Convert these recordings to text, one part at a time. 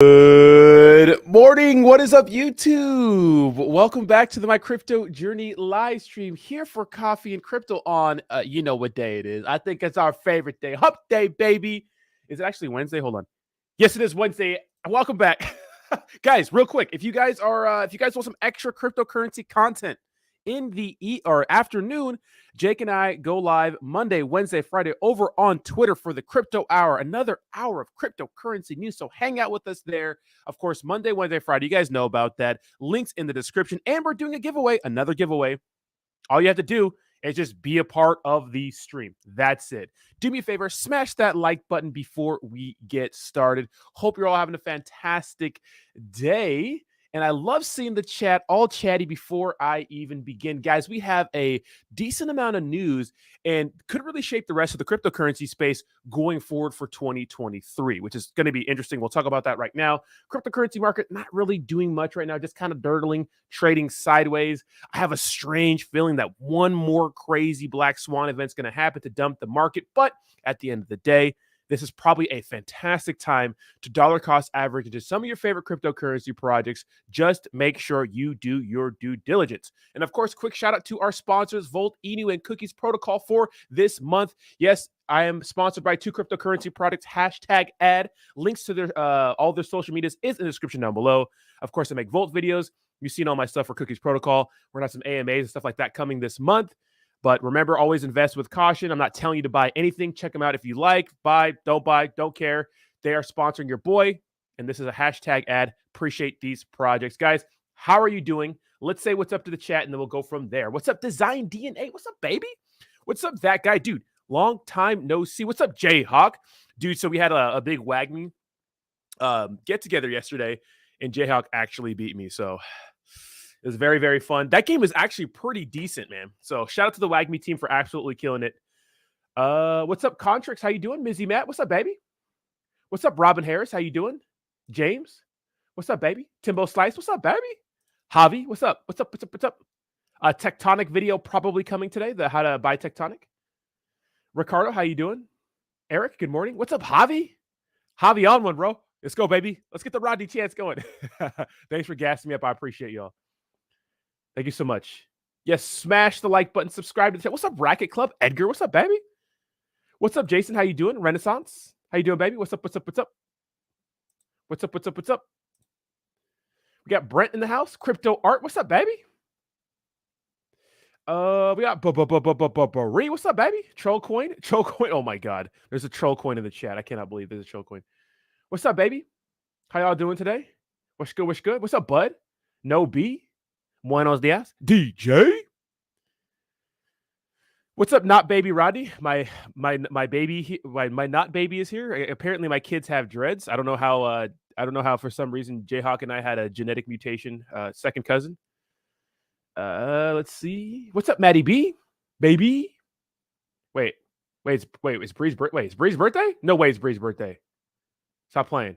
Good morning. What is up, YouTube? Welcome back to the My Crypto Journey live stream here for coffee and crypto on, you know what day it is. I think it's our favorite day. Hump day, baby. Is it actually Wednesday? Hold on. Yes, it is Wednesday. Welcome back. Guys, real quick, if you guys want some extra cryptocurrency content in the afternoon, Jake and I go live Monday, Wednesday, Friday over on Twitter for the Crypto Hour, another hour of cryptocurrency news. So hang out with us there. Of course, Monday, Wednesday, Friday. You guys know about that. Links in the description. And we're doing a giveaway, another giveaway. All you have to do is just be a part of the stream. That's it. Do me a favor, smash that like button before we get started. Hope you're all having a fantastic day. And I love seeing the chat all chatty before I even begin. Guys, we have a decent amount of news and could really shape the rest of the cryptocurrency space going forward for 2023, which is going to be interesting. We'll talk about that right now. Cryptocurrency market not really doing much right now, just kind of dirtling, trading sideways. I have a strange feeling that one more crazy black swan event is going to happen to dump the market. But at the end of the day, this is probably a fantastic time to dollar cost average into some of your favorite cryptocurrency projects. Just make sure you do your due diligence. And of course, quick shout out to our sponsors, Volt, Inu, and Cookies Protocol for this month. Yes, I am sponsored by two cryptocurrency products, #ad. Links to their all their social medias is in the description down below. Of course, I make Volt videos. You've seen all my stuff for Cookies Protocol. We're going to have some AMAs and stuff like that coming this month. But remember, always invest with caution. I'm not telling you to buy anything. Check them out if you like. Buy, don't care. They are sponsoring your boy. And this is a #ad. Appreciate these projects. Guys, how are you doing? Let's say what's up to the chat, and then we'll go from there. What's up, Design DNA? What's up, baby? What's up, that guy? Dude, long time no see. What's up, Jayhawk? Dude, so we had a big WAGMI get-together yesterday, and Jayhawk actually beat me. So it was very, very fun. That game was actually pretty decent, man. So shout out to the WAGMI team for absolutely killing it. What's up, Contrix? How you doing? Mizzy Matt, what's up, baby? What's up, Robin Harris? How you doing? James, what's up, baby? Timbo Slice, what's up, baby? Javi, what's up? What's up? What's up? What's up? Tectonic video probably coming today, the how to buy Tectonic. Ricardo, how you doing? Eric, good morning. What's up, Javi? Javi on one, bro. Let's go, baby. Let's get the Rodney chance going. Thanks for gassing me up. I appreciate y'all. Thank you so much. Yes, smash the like button, subscribe to the channel. What's up, Racket Club? Edgar, what's up, baby? What's up, Jason? How you doing? Renaissance, how you doing, baby? What's up, what's up, what's up? What's up, what's up, what's up? We got Brent in the house. Crypto Art, what's up, baby? We got Baree, what's up, baby? Troll coin. Oh my God, there's a troll coin in the chat. I cannot believe there's a troll coin. What's up, baby? How y'all doing today? What's good? What's good? What's up, bud? No B. Buenos dias, DJ. What's up, not baby Rodney? My baby, my not baby is here. Apparently, my kids have dreads. I don't know how. For some reason, Jayhawk and I had a genetic mutation. Second cousin. Let's see. What's up, Maddie B? Baby. Wait. It's Bree's birthday? No way, it's Bree's birthday. Stop playing.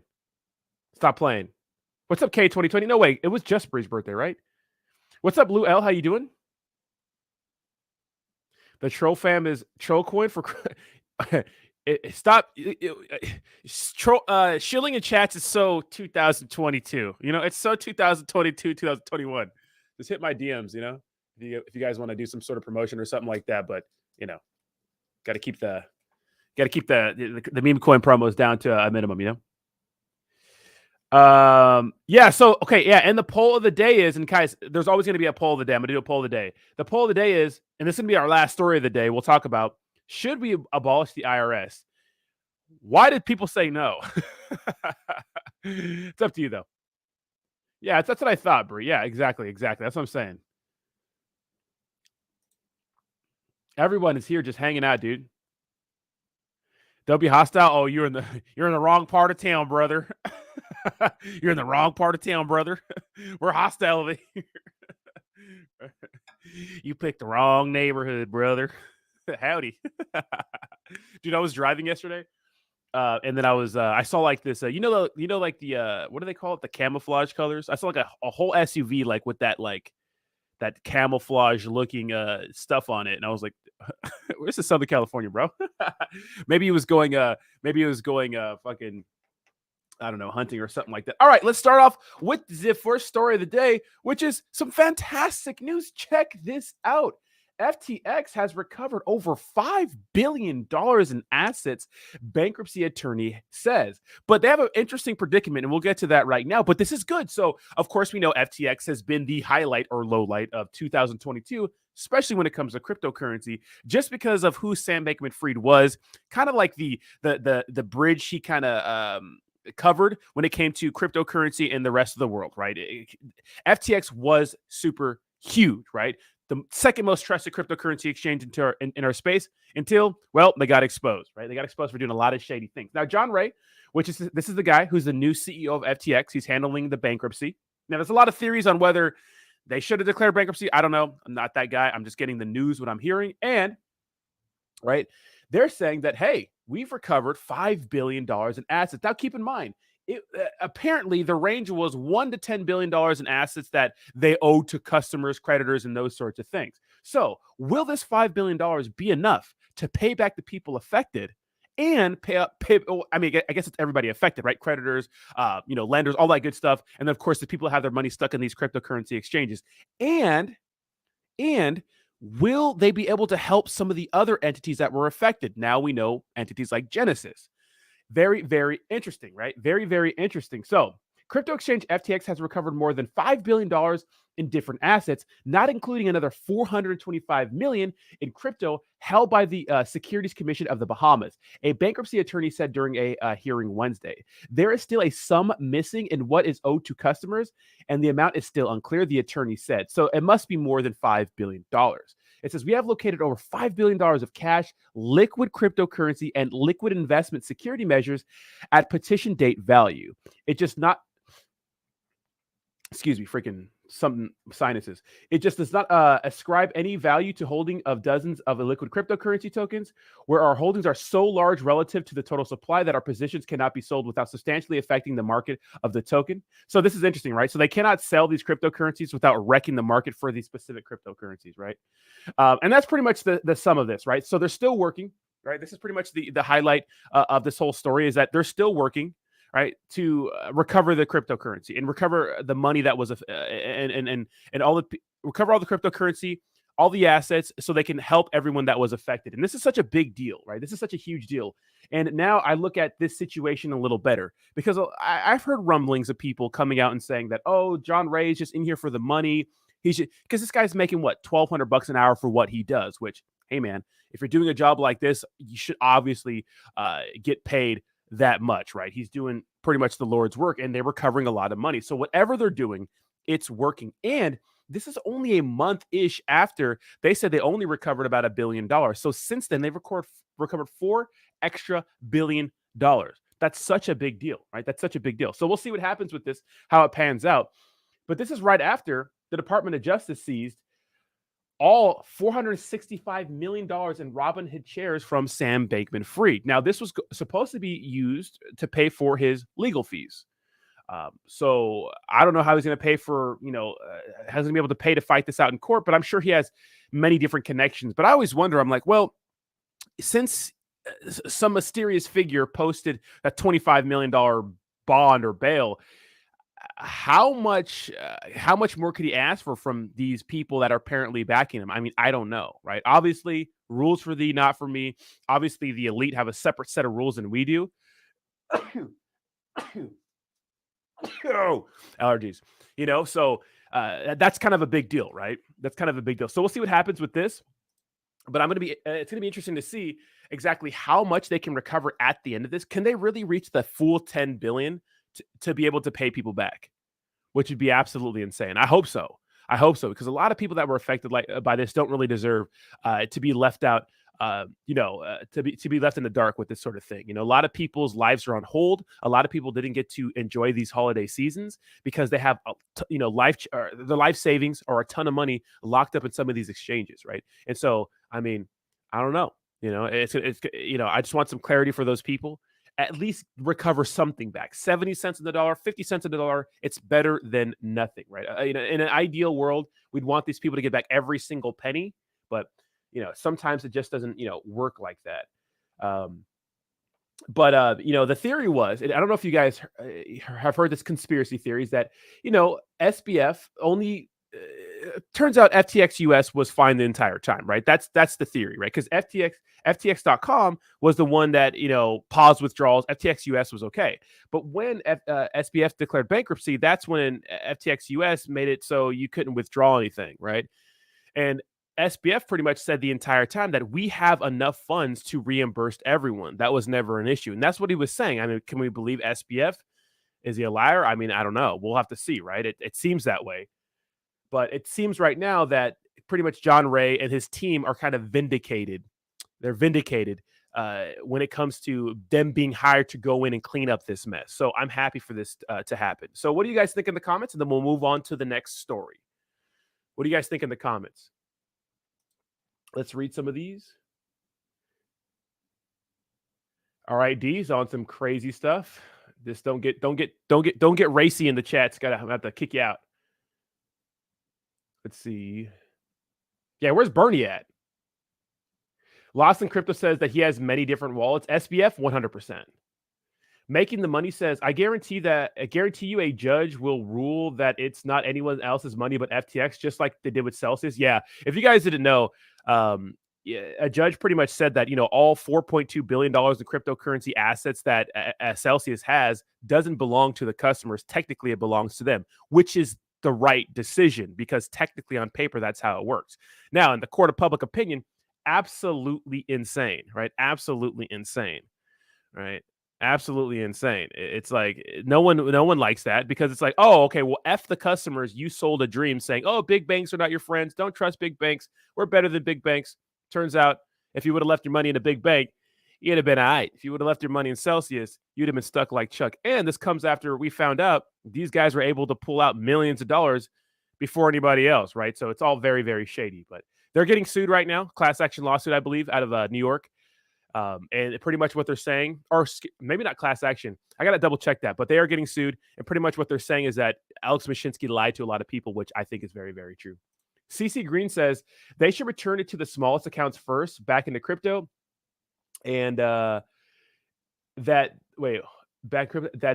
What's up, K2020? No way, it was just Bree's birthday, right? What's up, Lou L? How you doing? The troll fam is troll coin for stop. Shilling in chats is so 2022. You know, it's so 2022, 2021. Just hit my DMs, you know, if you guys want to do some sort of promotion or something like that. But you know, got to keep the meme coin promos down to a minimum, you know. Yeah, so okay, yeah, and the poll of the day is, and guys, there's always going to be a poll of the day. I'm going to do a poll of the day. The poll of the day is, and this is going to be our last story of the day, we'll talk about, should we abolish the IRS? Why did people say no? It's up to you, though. Yeah, that's what I thought, Brie. Yeah, exactly. That's what I'm saying. Everyone is here just hanging out, dude. They'll be hostile. Oh, you're in the wrong part of town, brother. You're in the wrong part of town, brother. We're hostile over here. You picked the wrong neighborhood, brother. Howdy. Dude, I was driving yesterday. And then I saw like this, like the, what do they call it? The camouflage colors. I saw like a whole SUV, like with that, like that camouflage looking stuff on it. And I was like, this is Southern California, bro. Maybe it was going fucking I don't know, hunting or something like that. All right, let's start off with the first story of the day, which is some fantastic news. Check this out. FTX has recovered over $5 billion in assets, bankruptcy attorney says. But they have an interesting predicament, and we'll get to that right now. But this is good. So, of course, we know FTX has been the highlight or low light of 2022, especially when it comes to cryptocurrency, just because of who Sam Bankman-Fried was, kind of like the bridge he kind of covered when it came to cryptocurrency and the rest of the world, right? FTX was super huge, right? The second most trusted cryptocurrency exchange in our space until, well, they got exposed, right? They got exposed for doing a lot of shady things. Now, John Ray, this is the guy who's the new CEO of FTX. He's handling the bankruptcy. Now, there's a lot of theories on whether they should have declared bankruptcy. I don't know. I'm not that guy. I'm just getting the news, what I'm hearing. And, right, they're saying that, hey, we've recovered $5 billion in assets. Now, keep in mind, apparently the range was $1 to $10 billion in assets that they owed to customers, creditors, and those sorts of things. So will this $5 billion be enough to pay back the people affected and I mean, I guess it's everybody affected, right? Creditors, lenders, all that good stuff. And then, of course, the people that have their money stuck in these cryptocurrency exchanges. And will they be able to help some of the other entities that were affected? Now we know entities like Genesis. Very, very interesting, right? Very, very interesting. So, crypto exchange FTX has recovered more than $5 billion in different assets, not including another $425 million in crypto held by the Securities Commission of the Bahamas. A bankruptcy attorney said during a hearing Wednesday, there is still a sum missing in what is owed to customers, and the amount is still unclear, the attorney said. So it must be more than $5 billion. It says, we have located over $5 billion of cash, liquid cryptocurrency, and liquid investment security measures at petition date value. It just not, freaking some sinuses. It just does not ascribe any value to holding of dozens of illiquid cryptocurrency tokens, where our holdings are so large relative to the total supply that our positions cannot be sold without substantially affecting the market of the token. So this is interesting, right? So they cannot sell these cryptocurrencies without wrecking the market for these specific cryptocurrencies, right? And that's pretty much the sum of this, right? So they're still working, right? This is pretty much the highlight of this whole story, is that they're still working, right, to recover the cryptocurrency and recover the money that was and recover all the cryptocurrency, all the assets, so they can help everyone that was affected. And this is such a big deal, right? This is such a huge deal. And now I look at this situation a little better, because I've heard rumblings of people coming out and saying that, oh, John Ray's just in here for the money. Because this guy's making what, $1,200 an hour for what he does, which, hey man, if you're doing a job like this, you should obviously get paid that much, right? He's doing pretty much the Lord's work, and they're recovering a lot of money. So whatever they're doing, it's working. And this is only a month-ish after they said they only recovered about $1 billion. So since then, they've recovered $4 extra billion. That's such a big deal, right? That's such a big deal. So we'll see what happens with this, how it pans out. But this is right after the Department of Justice seized all $465 million in Robinhood shares from Sam Bankman-Fried. Now, this was supposed to be used to pay for his legal fees. So I don't know how he's going to pay for, hasn't going to be able to pay to fight this out in court, but I'm sure he has many different connections. But I always wonder, I'm like, well, since some mysterious figure posted a $25 million bond or bail, how much more could he ask for from these people that are apparently backing him? I mean, I don't know, right? Obviously, rules for thee, not for me. Obviously, the elite have a separate set of rules than we do. Allergies, so that's kind of a big deal, right? That's kind of a big deal. So we'll see what happens with this. But it's going to be interesting to see exactly how much they can recover at the end of this. Can they really reach the full 10 billion to be able to pay people back, which would be absolutely insane? I hope so. Because a lot of people that were affected by this don't really deserve to be left out, to be left in the dark with this sort of thing. A lot of people's lives are on hold. A lot of people didn't get to enjoy these holiday seasons because they have, their life savings or a ton of money locked up in some of these exchanges, right? And so, I mean, I don't know. It's I just want some clarity for those people. At least recover something back. 70 cents on the dollar, 50 cents on the dollar. It's better than nothing, right? In an ideal world, we'd want these people to get back every single penny, but sometimes it just doesn't, work like that. But the theory was, and I don't know if you guys have heard this conspiracy theories that SBF only turns out FTX US was fine the entire time, right? That's the theory, right? Because FTX.com was the one that paused withdrawals. FTX US was okay, but when SBF declared bankruptcy, that's when FTX US made it so you couldn't withdraw anything, right? And SBF pretty much said the entire time that we have enough funds to reimburse everyone. That was never an issue. And that's what he was saying. I mean, can we believe SBF? Is he a liar? I mean, I don't know. We'll have to see, right? It seems that way. But it seems right now that pretty much John Ray and his team are kind of vindicated. They're vindicated when it comes to them being hired to go in and clean up this mess. So I'm happy for this to happen. So what do you guys think in the comments? And then we'll move on to the next story. What do you guys think in the comments? Let's read some of these. All right, D's on some crazy stuff. Just don't get racy in the chats. Gotta have to kick you out. Let's see. Yeah, where's Bernie at? Lost in Crypto says that he has many different wallets. SBF 100%. Making the Money says, I guarantee you a judge will rule that it's not anyone else's money but FTX, just like they did with Celsius. Yeah, if you guys didn't know, a judge pretty much said that all $4.2 billion in cryptocurrency assets that Celsius has doesn't belong to the customers. Technically, it belongs to them, which is the right decision because technically on paper that's how it works. Now, in the court of public opinion, absolutely insane, right? Absolutely insane, right? Absolutely insane. It's like no one likes that because it's like, oh, okay, well, F the customers. You sold a dream saying, oh, big banks are not your friends. Don't trust big banks. We're better than big banks. Turns out, if you would have left your money in a big bank, you'd have been all right. If you would have left your money in Celsius, you'd have been stuck like Chuck. And this comes after we found out these guys were able to pull out millions of dollars before anybody else, right? So it's all very, very shady. But they're getting sued right now. Class action lawsuit, I believe, out of New York. And pretty much what they're saying, or maybe not class action, I got to double check that, but they are getting sued. And pretty much what they're saying is that Alex Mashinsky lied to a lot of people, which I think is very, very true. CC Green says they should return it to the smallest accounts first back into crypto. And that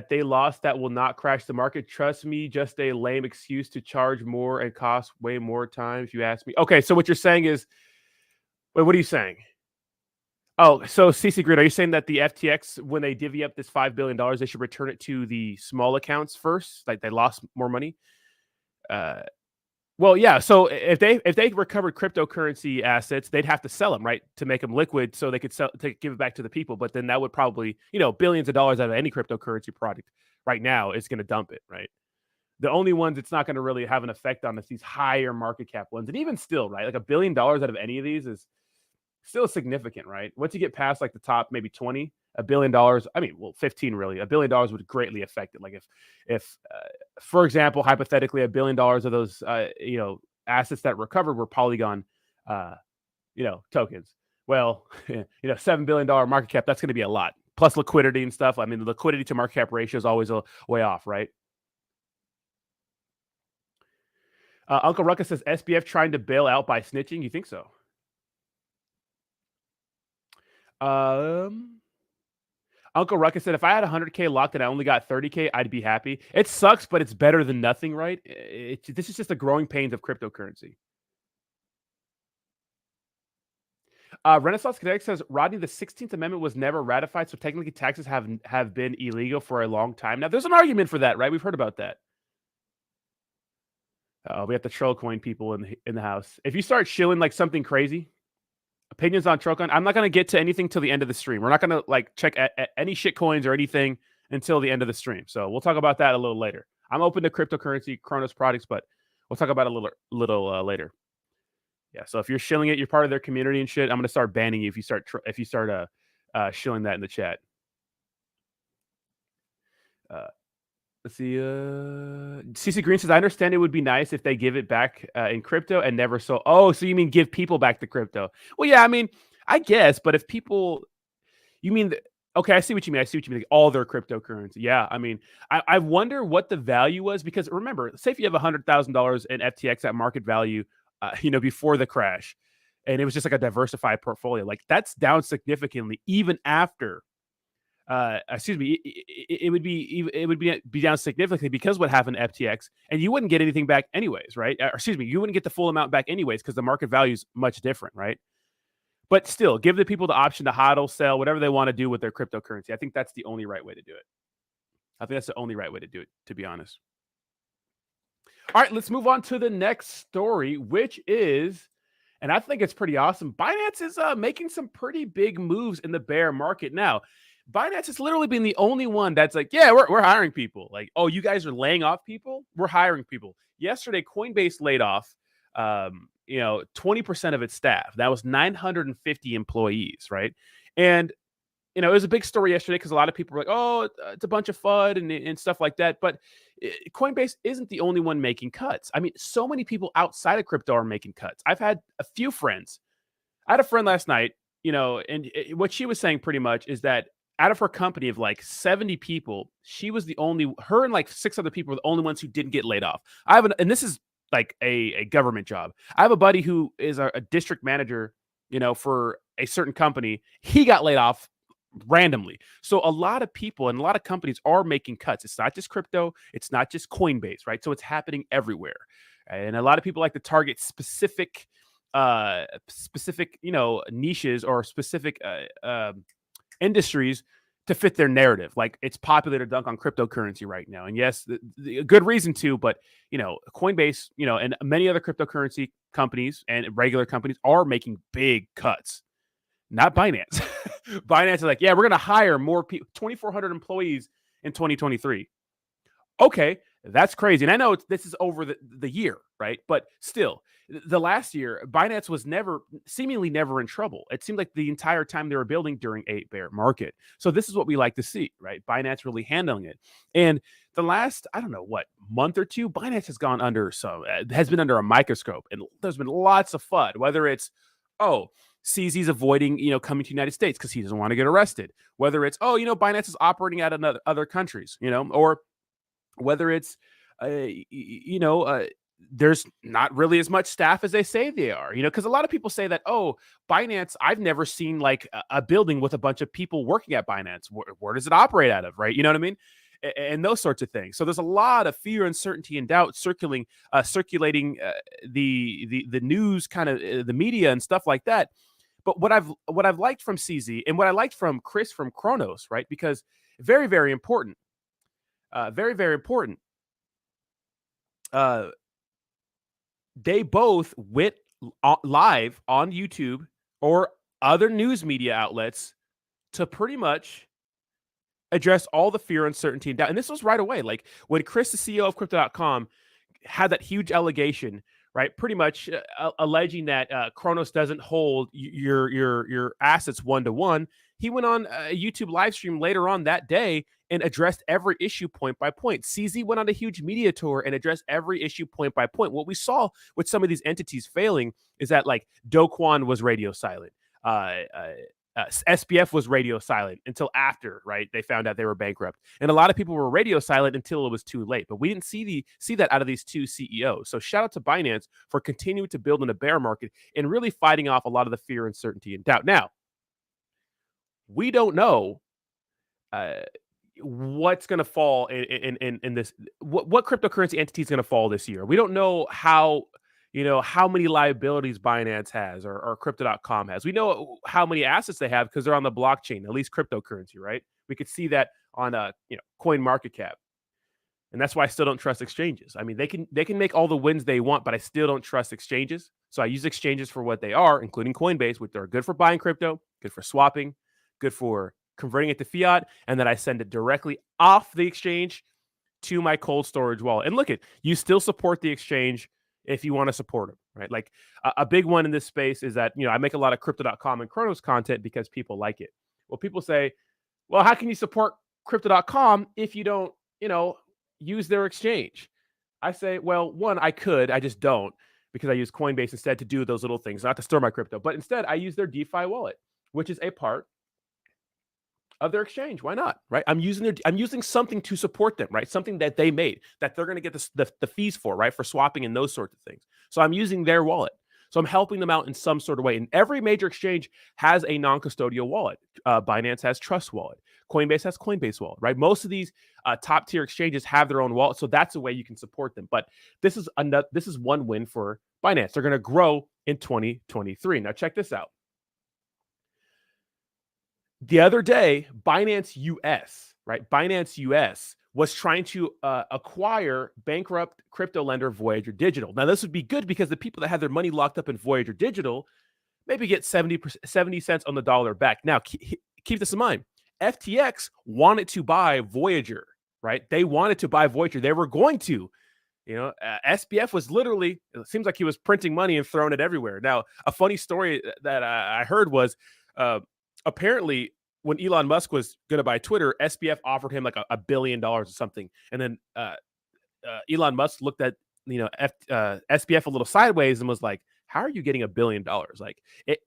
they lost that will not crash the market. Trust me, just a lame excuse to charge more and cost way more time if you ask me. Okay, so what you're saying is, wait, what are you saying? Oh, so CC Grid, are you saying that the FTX, when they divvy up this $5 billion, they should return it to the small accounts first? Like they lost more money? Well, yeah. So if they recovered cryptocurrency assets, they'd have to sell them, right, to make them liquid, so they could give it back to the people. But then that would probably, billions of dollars out of any cryptocurrency product right now is going to dump it, right? The only ones it's not going to really have an effect on is these higher market cap ones, and even still, right, like $1 billion out of any of these is still significant, right? Once you get past like the top maybe 20, $1 billion, I mean, well, 15 really, $1 billion would greatly affect it. Like if for example, hypothetically, $1 billion of those, assets that recovered were Polygon, tokens. Well, $7 billion market cap, that's going to be a lot. Plus liquidity and stuff. I mean, the liquidity to market cap ratio is always a way off, right? Uncle Ruckus says SBF trying to bail out by snitching. You think so? Uncle Ruckus said, if I had 100K locked and I only got 30K, I'd be happy. It sucks, but it's better than nothing, right? This is just the growing pains of cryptocurrency. Renaissance Kinetic says, Rodney, the 16th Amendment was never ratified, so technically taxes have been illegal for a long time. Now, there's an argument for that, right? We've heard about that. We have the troll coin people in the house. If you start shilling like something crazy, opinions on Trollcoin. I'm not going to get to anything till the end of the stream. We're not going to like check at any shit coins or anything until the end of the stream. So we'll talk about that a little later. I'm open to cryptocurrency, Cronos products, but we'll talk about it a little later. Yeah. So if you're shilling it, you're part of their community and shit. I'm going to start banning you if you start shilling that in the chat. Let's see. CC Green says, I understand it would be nice if they give it back in crypto and never so. Oh, so you mean give people back the crypto? Well, yeah, I mean, I guess, but if people, you mean, okay, I see what you mean. Like all their cryptocurrency. Yeah, I mean, I wonder what the value was because remember, say if you have $100,000 in FTX at market value, before the crash, and it was just like a diversified portfolio, like that's down significantly even after excuse me, it would be down significantly because what happened to FTX, and you wouldn't get anything back anyways, right? Or excuse me, you wouldn't get the full amount back anyways because the market value is much different, right? But still, give the people the option to hodl, sell, whatever they want to do with their cryptocurrency. I think that's the only right way to do it. I think that's the only right way to do it, to be honest. All right, let's move on to the next story, which is, and I think it's pretty awesome. Binance is making some pretty big moves in the bear market now. Binance has literally been the only one that's like, yeah, we're hiring people. Like, oh, you guys are laying off people? We're hiring people. Yesterday, Coinbase laid off, 20% of its staff. That was 950 employees, right? And it was a big story yesterday because a lot of people were like, oh, it's a bunch of FUD and stuff like that. But Coinbase isn't the only one making cuts. I mean, so many people outside of crypto are making cuts. I've had a few friends. I had a friend last night, and what she was saying pretty much is that out of her company of like 70 people, she was her and like 6 other people were the only ones who didn't get laid off. And this is like a government job. I have a buddy who is a district manager, for a certain company. He got laid off randomly. So a lot of people and a lot of companies are making cuts. It's not just crypto. It's not just Coinbase, right? So it's happening everywhere. And a lot of people like to target specific, niches or specific industries to fit their narrative. Like it's popular to dunk on cryptocurrency right now. And yes, the good reason to, but Coinbase, and many other cryptocurrency companies and regular companies are making big cuts. Not Binance. Binance is like, yeah, we're going to hire more people, 2,400 employees in 2023. Okay, that's crazy. And I know this is over the year, right? But still, the last year, Binance was seemingly never in trouble. It seemed like the entire time they were building during a bear market. So this is what we like to see, right? Binance really handling it. And the last, I don't know what, month or two, Binance has been under a microscope. And there's been lots of FUD, whether it's, CZ's avoiding, coming to the United States because he doesn't want to get arrested. Whether it's, Binance is operating out of other countries, or whether it's, there's not really as much staff as they say they are, because a lot of people say that, Binance, I've never seen like a building with a bunch of people working at Binance. Where does it operate out of, right? You know what I mean? And those sorts of things. So there's a lot of fear, uncertainty, and doubt circulating the news, kind of the media and stuff like that. But what I've liked from CZ and what I liked from Chris from Cronos, right? Because very, very important. Very, very important. They both went live on YouTube or other news media outlets to pretty much address all the fear, uncertainty, and doubt. And this was right away. Like when Chris, the CEO of Crypto.com, had that huge allegation, right? Pretty much alleging that Cronos doesn't hold your assets one-to-one. He went on a YouTube live stream later on that day and addressed every issue point by point. CZ went on a huge media tour and addressed every issue point by point. What we saw with some of these entities failing is that like Do Kwon was radio silent. SPF was radio silent until after, right? They found out they were bankrupt. And a lot of people were radio silent until it was too late. But we didn't see that out of these two CEOs. So shout out to Binance for continuing to build in a bear market and really fighting off a lot of the fear, uncertainty, and doubt. Now, we don't know what's going to fall in this, what cryptocurrency entity is going to fall this year. We don't know how many liabilities Binance has or Crypto.com has. We know how many assets they have because they're on the blockchain, at least cryptocurrency, right? We could see that on coin market cap. And that's why I still don't trust exchanges. I mean, they can make all the wins they want, but I still don't trust exchanges. So I use exchanges for what they are, including Coinbase, which are good for buying crypto, good for swapping, good for converting it to fiat, and then I send it directly off the exchange to my cold storage wallet. And look, you still support the exchange if you want to support them, right? Like a big one in this space is that, I make a lot of Crypto.com and Cronos content because people like it. Well, people say, well, how can you support Crypto.com if you don't, use their exchange? I say, well, one, I just don't, because I use Coinbase instead to do those little things, not to store my crypto, but instead I use their DeFi wallet, which is a part of their exchange. Why not, right? I'm using something to support them, right? Something that they made that they're going to get the fees for, right? For swapping and those sorts of things. So I'm using their wallet. So I'm helping them out in some sort of way. And every major exchange has a non-custodial wallet. Binance has Trust Wallet. Coinbase has Coinbase Wallet, right? Most of these top tier exchanges have their own wallet, so that's a way you can support them. But this is one win for Binance. They're going to grow in 2023. Now check this out. The other day, Binance US, right? Binance US was trying to acquire bankrupt crypto lender Voyager Digital. Now, this would be good because the people that had their money locked up in Voyager Digital maybe get 70 cents on the dollar back. Now, keep this in mind. FTX wanted to buy Voyager, right? They wanted to buy Voyager. They were going to. SBF was literally, it seems like he was printing money and throwing it everywhere. Now, a funny story that I heard was apparently when Elon Musk was going to buy Twitter, SBF offered him like $1 billion or something. And then Elon Musk looked at, SBF a little sideways and was like, how are you getting $1 billion? Like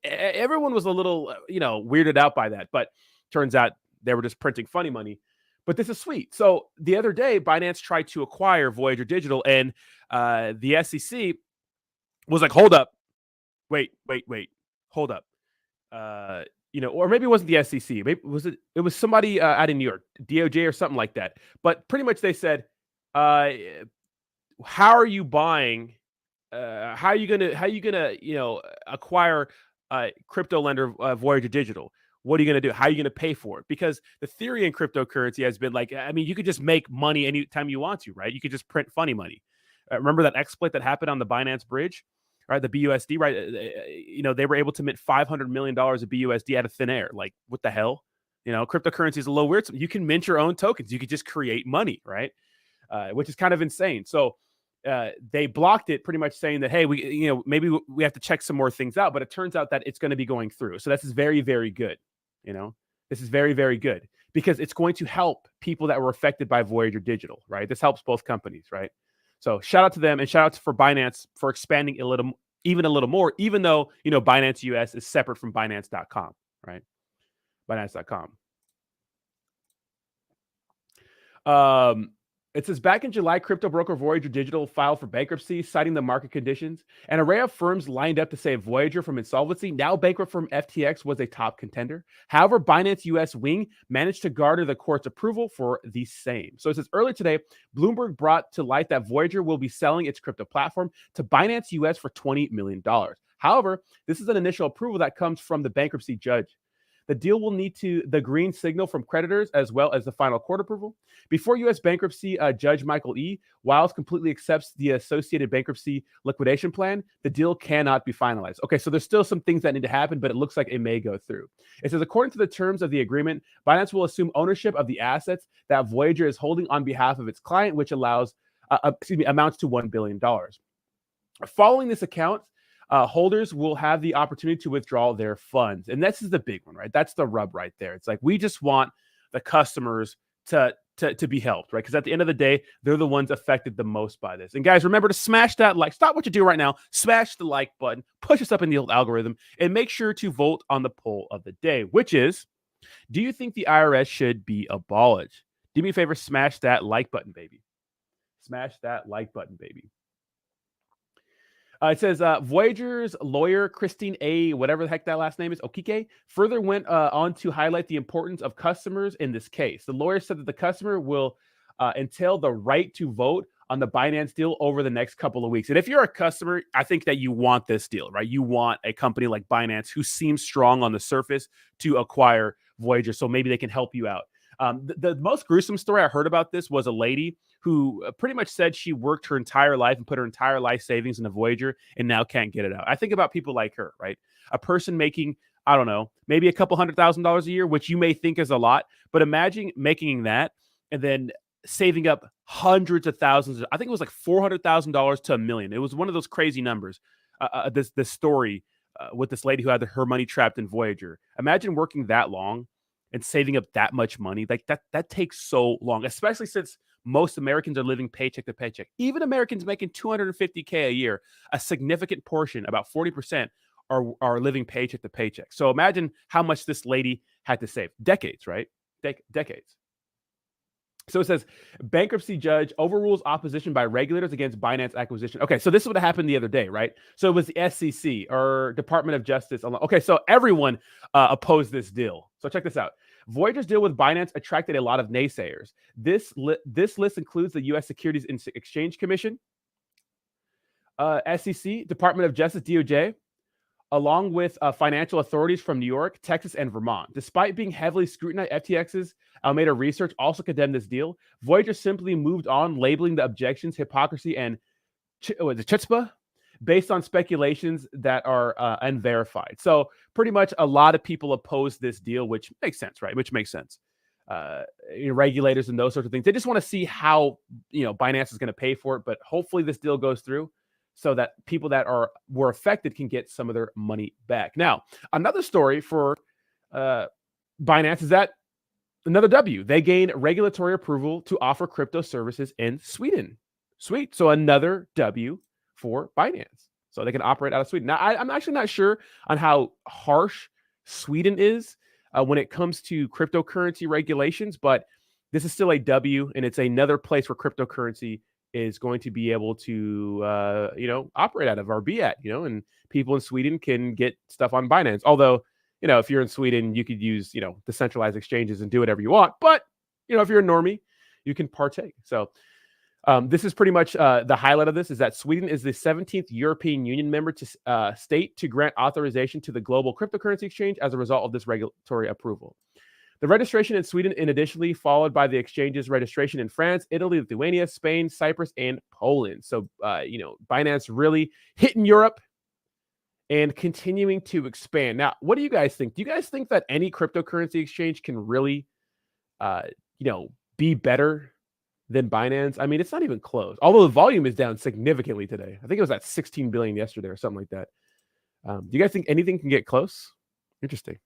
everyone was a little, weirded out by that. But turns out they were just printing funny money. But this is sweet. So the other day, Binance tried to acquire Voyager Digital, and the SEC was like, hold up. Wait, hold up. Or maybe it wasn't the SEC. Maybe it was somebody out in New York, DOJ or something like that. But pretty much they said, how are you buying? How are you gonna acquire crypto lender Voyager Digital? What are you going to do? How are you going to pay for it? Because the theory in cryptocurrency has been like, I mean, you could just make money anytime you want to, right? You could just print funny money. Remember that exploit that happened on the Binance bridge, right? The BUSD, right? They were able to mint $500 million of BUSD out of thin air. Like, what the hell? Cryptocurrency is a little weird. You can mint your own tokens. You could just create money, right? Which is kind of insane. So they blocked it, pretty much saying that, hey, maybe we have to check some more things out. But it turns out that it's going to be going through. So this is very, very good. This is very, very good because it's going to help people that were affected by Voyager Digital, right? This helps both companies, right? So shout out to them and shout out for Binance for expanding even a little more, even though, Binance US is separate from Binance.com, right? Binance.com. It says back in July, crypto broker Voyager Digital filed for bankruptcy, citing the market conditions. An array of firms lined up to save Voyager from insolvency. Now bankrupt firm FTX was a top contender. However, Binance US wing managed to garner the court's approval for the same. So it says earlier today, Bloomberg brought to light that Voyager will be selling its crypto platform to Binance US for $20 million. However, this is an initial approval that comes from the bankruptcy judge. The deal will need the green signal from creditors as well as the final court approval. Before U.S. bankruptcy, Judge Michael E. Wiles completely accepts the associated bankruptcy liquidation plan. The deal cannot be finalized. Okay, so there's still some things that need to happen, but it looks like it may go through. It says, according to the terms of the agreement, Binance will assume ownership of the assets that Voyager is holding on behalf of its client, which amounts to $1 billion. Following this account, holders will have the opportunity to withdraw their funds. And this is the big one, right? That's the rub right there. It's like, we just want the customers to be helped, right? Because at the end of the day, they're the ones affected the most by this. And guys, remember to smash that like, stop what you do right now, smash the like button, push us up in the algorithm, and make sure to vote on the poll of the day, which is, do you think the IRS should be abolished? Do me a favor, smash that like button, baby. Smash that like button, baby. It says Voyager's lawyer, Christine A., whatever the heck that last name is, Okike, further went on to highlight the importance of customers in this case. The lawyer said that the customer will entail the right to vote on the Binance deal over the next couple of weeks. And if you're a customer, I think that you want this deal, right? You want a company like Binance who seems strong on the surface to acquire Voyager, so maybe they can help you out. The most gruesome story I heard about this was a lady who pretty much said she worked her entire life and put her entire life savings in a Voyager and now can't get it out. I think about people like her, right? A person making, I don't know, maybe a couple $100,000 a year, which you may think is a lot, but imagine making that and then saving up hundreds of thousands. I think it was like $400,000 to $1 million. It was one of those crazy numbers. This story with this lady who had her money trapped in Voyager. Imagine working that long and saving up that much money. Like that takes so long, especially since most Americans are living paycheck to paycheck. Even Americans making $250K a year, a significant portion, about 40%, are living paycheck to paycheck. So imagine how much this lady had to save. Decades, right? Decades. So it says bankruptcy judge overrules opposition by regulators against Binance acquisition. Okay, so this is what happened the other day, right? So it was the SEC or Department of Justice. Okay, so everyone opposed this deal. So check this out. Voyager's deal with Binance attracted a lot of naysayers. This list includes the U.S. Securities and Exchange Commission, SEC, Department of Justice, DOJ, along with financial authorities from New York, Texas, and Vermont. Despite being heavily scrutinized, FTX's Alameda Research also condemned this deal. Voyager simply moved on, labeling the objections hypocrisy and chutzpah based on speculations that are unverified. So pretty much a lot of people oppose this deal, which makes sense, right? Which makes sense. Regulators and those sorts of things. They just want to see how Binance is going to pay for it, but hopefully this deal goes through, so that people that were affected can get some of their money back. Now, another story for Binance is that another W. They gained regulatory approval to offer crypto services in Sweden. Sweet. So another W for Binance. So they can operate out of Sweden. Now, I'm actually not sure on how harsh Sweden is when it comes to cryptocurrency regulations, but this is still a W, and it's another place where cryptocurrency is going to be able to, operate out of or be at, and people in Sweden can get stuff on Binance. Although, if you're in Sweden, you could use, the centralized exchanges and do whatever you want. But, if you're a normie, you can partake. So this is pretty much the highlight of this is that Sweden is the 17th European Union member to state to grant authorization to the global cryptocurrency exchange as a result of this regulatory approval. The registration in Sweden, and additionally followed by the exchange's registration in France, Italy, Lithuania, Spain, Cyprus, and Poland. So, Binance really hitting Europe and continuing to expand. Now, what do you guys think? Do you guys think that any cryptocurrency exchange can really, be better than Binance? I mean, it's not even close. Although the volume is down significantly today. I think it was at 16 billion yesterday or something like that. Do you guys think anything can get close? Interesting.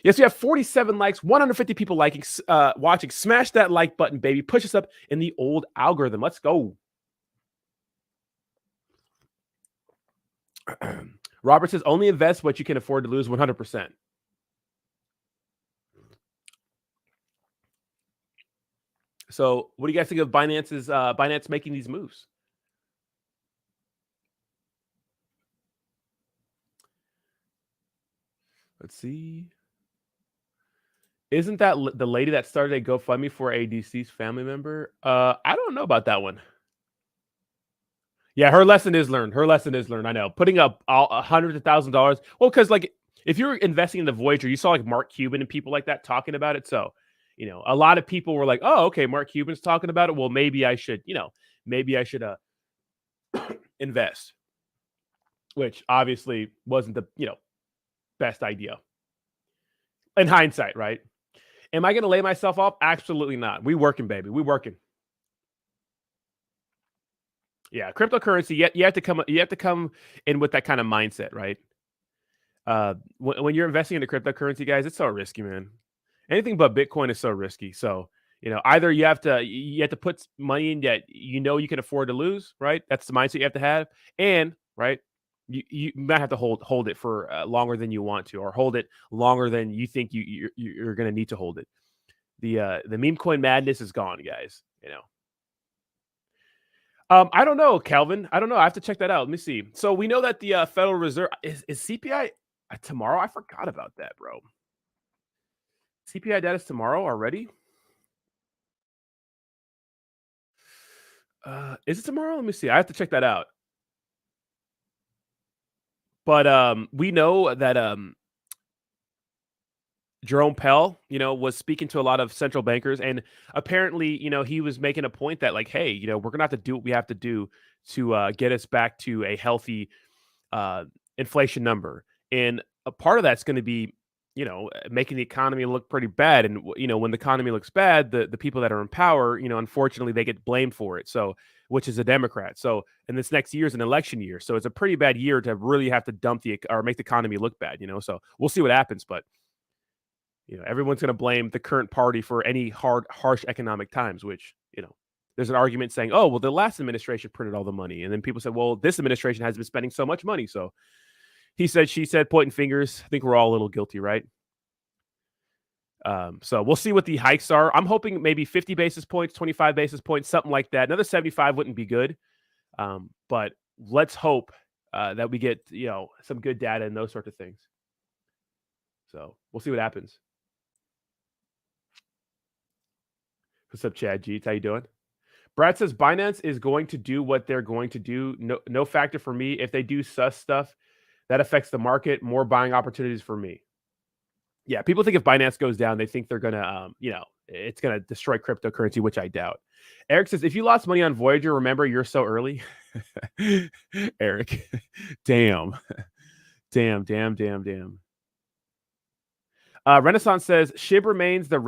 Yes, we have 47 likes, 150 people watching. Smash that like button, baby. Push us up in the old algorithm. Let's go. Robert says, only invest what you can afford to lose 100%. So what do you guys think of Binance making these moves? Let's see. Isn't that the lady that started a GoFundMe for a deceased family member? I don't know about that one. Yeah, her lesson is learned. I know. Putting up hundreds of $1,000s. Well, because if you're investing in the Voyager, you saw Mark Cuban and people like that talking about it. So, a lot of people were like, "Oh, okay, Mark Cuban's talking about it. Well, maybe I should, invest," which obviously wasn't the best idea in hindsight, right? Am I going to lay myself off? Absolutely not. We working, baby. We working. Yeah, cryptocurrency. You have to come in with that kind of mindset, right? When you're investing into cryptocurrency, guys, it's so risky, man. Anything but Bitcoin is so risky. So either you have to put money in that you can afford to lose, right? That's the mindset you have to have, and right, you might have to hold it for longer than you want to, or hold it longer than you think you're going to need to hold it. The meme coin madness is gone, guys. I don't know, Calvin. I don't know. I have to check that out. Let me see. So we know that the Federal Reserve is CPI tomorrow. I forgot about that, bro. CPI data is tomorrow already. Is it tomorrow? Let me see. I have to check that out. But we know that Jerome Powell, was speaking to a lot of central bankers, and apparently, he was making a point that hey, we're gonna have to do what we have to do to get us back to a healthy inflation number, and a part of that's going to be, making the economy look pretty bad, and when the economy looks bad, the people that are in power, unfortunately, they get blamed for it. So, which is a Democrat. So, and this next year is an election year, so it's a pretty bad year to really have to make the economy look bad. So we'll see what happens, but. Everyone's going to blame the current party for any harsh economic times, which, there's an argument saying, oh, well, the last administration printed all the money. And then people said, well, this administration has been spending so much money. So he said, she said, pointing fingers. I think we're all a little guilty, right? So we'll see what the hikes are. I'm hoping maybe 50 basis points, 25 basis points, something like that. Another 75 wouldn't be good. But let's hope that we get, some good data and those sorts of things. So we'll see what happens. What's up, Chad G? How you doing? Brad says Binance is going to do what they're going to do. No factor for me. If they do sus stuff, that affects the market. More buying opportunities for me. Yeah, people think if Binance goes down, they think they're gonna, it's gonna destroy cryptocurrency, which I doubt. Eric says, if you lost money on Voyager, remember you're so early. Eric, damn. Renaissance says SHIB remains the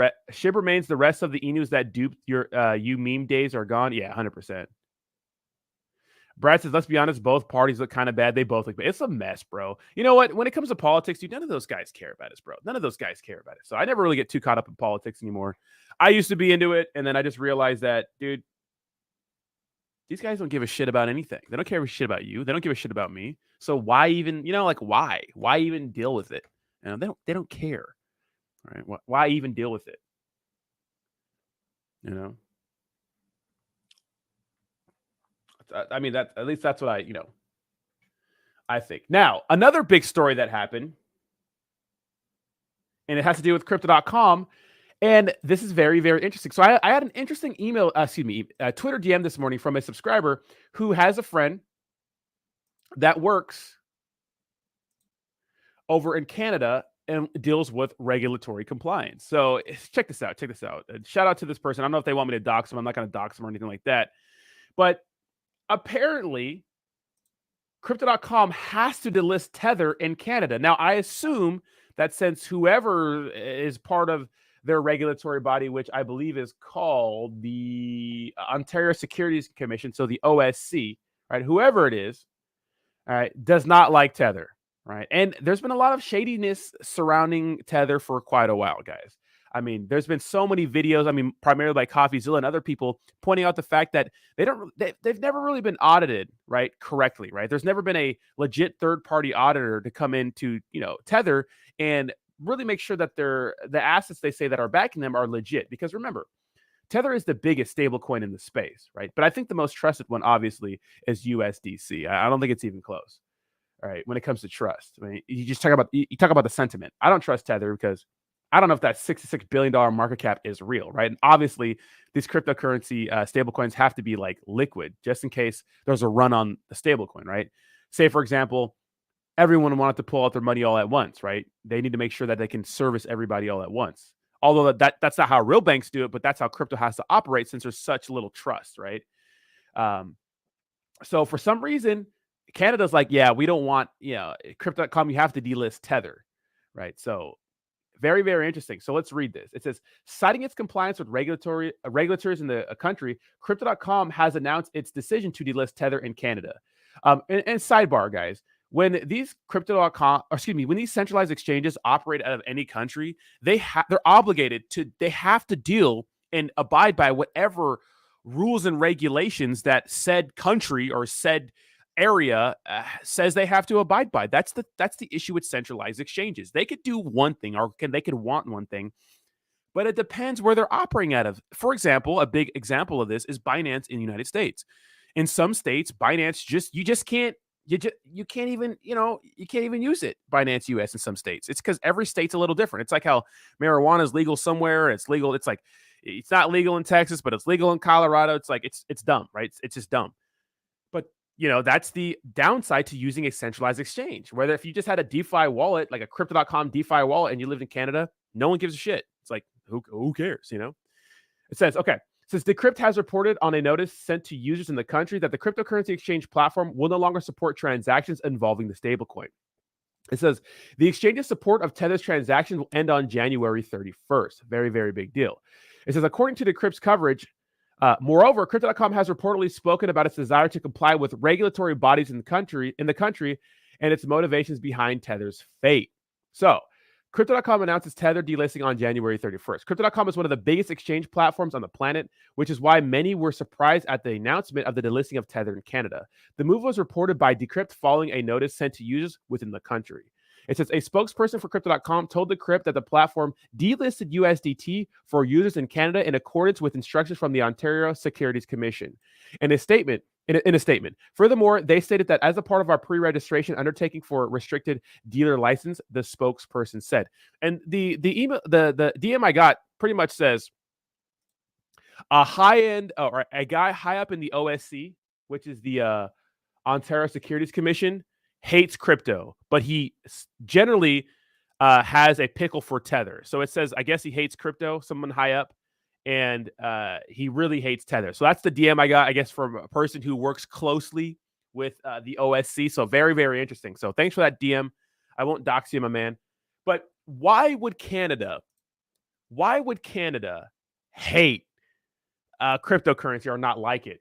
rest of the Enus that duped you meme days are gone. Yeah, 100%. Brad says, let's be honest, both parties look kind of bad. They both look bad. It's a mess, bro. You know what? When it comes to politics, dude, none of those guys care about us, bro. None of those guys care about it. So I never really get too caught up in politics anymore. I used to be into it, and then I just realized that, dude, these guys don't give a shit about anything. They don't care a shit about you. They don't give a shit about me. So why even, why? Why even deal with it? They don't care. Right? Why even deal with it? I mean, at least that's what I think. Now, another big story that happened, and it has to do with crypto.com. And this is very, very interesting. So I had an interesting Twitter DM this morning from a subscriber who has a friend that works over in Canada and deals with regulatory compliance. So check this out. Shout out to this person. I don't know if they want me to dox them. I'm not going to dox them or anything like that. But apparently, crypto.com has to delist Tether in Canada. Now, I assume that since whoever is part of their regulatory body, which I believe is called the Ontario Securities Commission, so the OSC, right? Whoever it is, all right, does not like Tether, right? And there's been a lot of shadiness surrounding Tether for quite a while, guys. I mean, there's been so many videos, primarily by CoffeeZilla and other people pointing out the fact that they've never really been audited, right, correctly, right? There's never been a legit third-party auditor to come into, Tether and really make sure that the assets they say that are backing them are legit. Because remember, Tether is the biggest stablecoin in the space, right? But I think the most trusted one, obviously, is USDC. I don't think it's even close, all right, when it comes to trust. I mean, you talk about the sentiment. I don't trust Tether because I don't know if that $66 billion market cap is real, right? And obviously, these cryptocurrency stablecoins have to be like liquid, just in case there's a run on the stablecoin, right? Say, for example, everyone wanted to pull out their money all at once, right? They need to make sure that they can service everybody all at once. Although that's not how real banks do it, but that's how crypto has to operate since there's such little trust, right? So for some reason, Canada's like, yeah, we don't want, crypto.com, you have to delist Tether, right? So very, very interesting. So let's read this. It says, citing its compliance with regulators in the country, crypto.com has announced its decision to delist Tether in Canada. And sidebar, guys, when these when these centralized exchanges operate out of any country, they're obligated they have to deal and abide by whatever rules and regulations that said country or said area says they have to abide by. That's the issue with centralized exchanges. They could do one thing or they could want one thing, but it depends where they're operating out of. For example, a big example of this is Binance in the United States. In some states, Binance you can't even use it, Binance US, in some states. It's because every state's a little different. It's like how marijuana is legal somewhere, it's legal. It's like it's not legal in Texas, but it's legal in Colorado. It's like it's dumb, right? It's just dumb. But that's the downside to using a centralized exchange. Whether if you just had a DeFi wallet, like a crypto.com DeFi wallet, and you lived in Canada, no one gives a shit. It's like, who cares, It says, okay, since Decrypt has reported on a notice sent to users in the country that the cryptocurrency exchange platform will no longer support transactions involving the stablecoin. It says, the exchange's support of Tether's transaction will end on January 31st. Very, very big deal. It says, according to Decrypt's coverage, moreover, Crypto.com has reportedly spoken about its desire to comply with regulatory bodies in the country and its motivations behind Tether's fate. So, Crypto.com announces Tether delisting on January 31st. Crypto.com is one of the biggest exchange platforms on the planet, which is why many were surprised at the announcement of the delisting of Tether in Canada. The move was reported by Decrypt following a notice sent to users within the country. It says a spokesperson for crypto.com told the Crypt that the platform delisted USDT for users in Canada in accordance with instructions from the Ontario Securities Commission. In a statement, Furthermore, they stated that as a part of our pre-registration undertaking for restricted dealer license, the spokesperson said. And the email, the DM I got pretty much says a high end or a guy high up in the OSC, which is the Ontario Securities Commission, hates crypto, but he generally has a pickle for Tether. So it says, I guess he hates crypto, someone high up, and he really hates Tether. So that's the DM I got, I guess, from a person who works closely with the OSC. So very, very interesting. So thanks for that DM. I won't dox you, my man. But why would Canada hate cryptocurrency or not like it?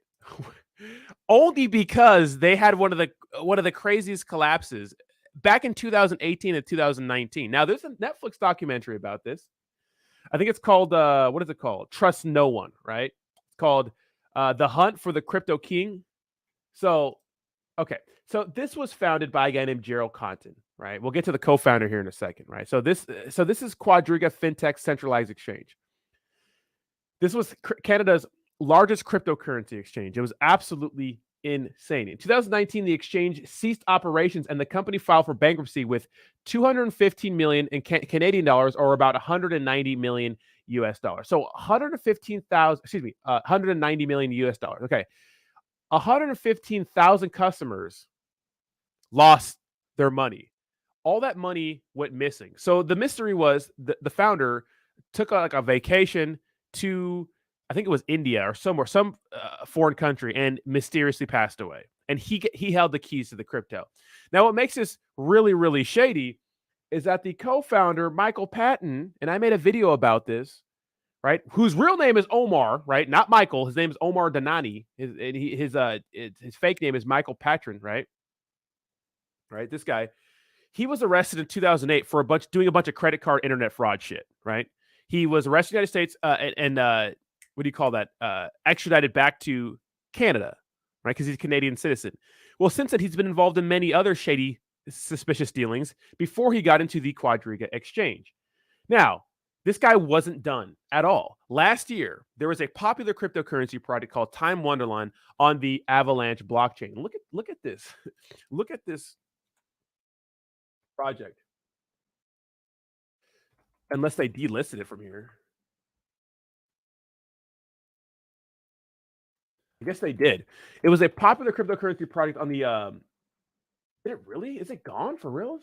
Only because they had one of the craziest collapses back in 2018 and 2019. Now, there's a Netflix documentary about this. I think it's called what is it called? Trust No One, right? It's called The Hunt for the Crypto King. So, okay. So this was founded by a guy named Gerald Conton, right? We'll get to the co-founder here in a second, right? So this is Quadriga FinTech centralized exchange. This was Canada's largest cryptocurrency exchange. It was absolutely insane. In 2019, the exchange ceased operations and the company filed for bankruptcy with 215 million in Canadian dollars, or about 190 million US dollars. So 190 million US dollars. Okay. 115,000 customers lost their money. All that money went missing. So the mystery was the founder took a vacation to, I think it was India or somewhere, some foreign country, and mysteriously passed away. And he held the keys to the crypto. Now, what makes this really, really shady is that the co-founder, Michael Patton, and I made a video about this, right? Whose real name is Omar, right? Not Michael. His name is Omar Danani. His fake name is Michael Patron, right? Right. This guy, he was arrested in 2008 for doing a bunch of credit card internet fraud shit, right? He was arrested in the United States and what do you call that? Extradited back to Canada, right? Because he's a Canadian citizen. Well, since then, he's been involved in many other shady, suspicious dealings before he got into the Quadriga exchange. Now, this guy wasn't done at all. Last year, there was a popular cryptocurrency project called Time Wonderland on the Avalanche blockchain. Look at this. Look at this project. Unless they delisted it from here. I guess they did. It was a popular cryptocurrency project on the did it really? Is it gone for real?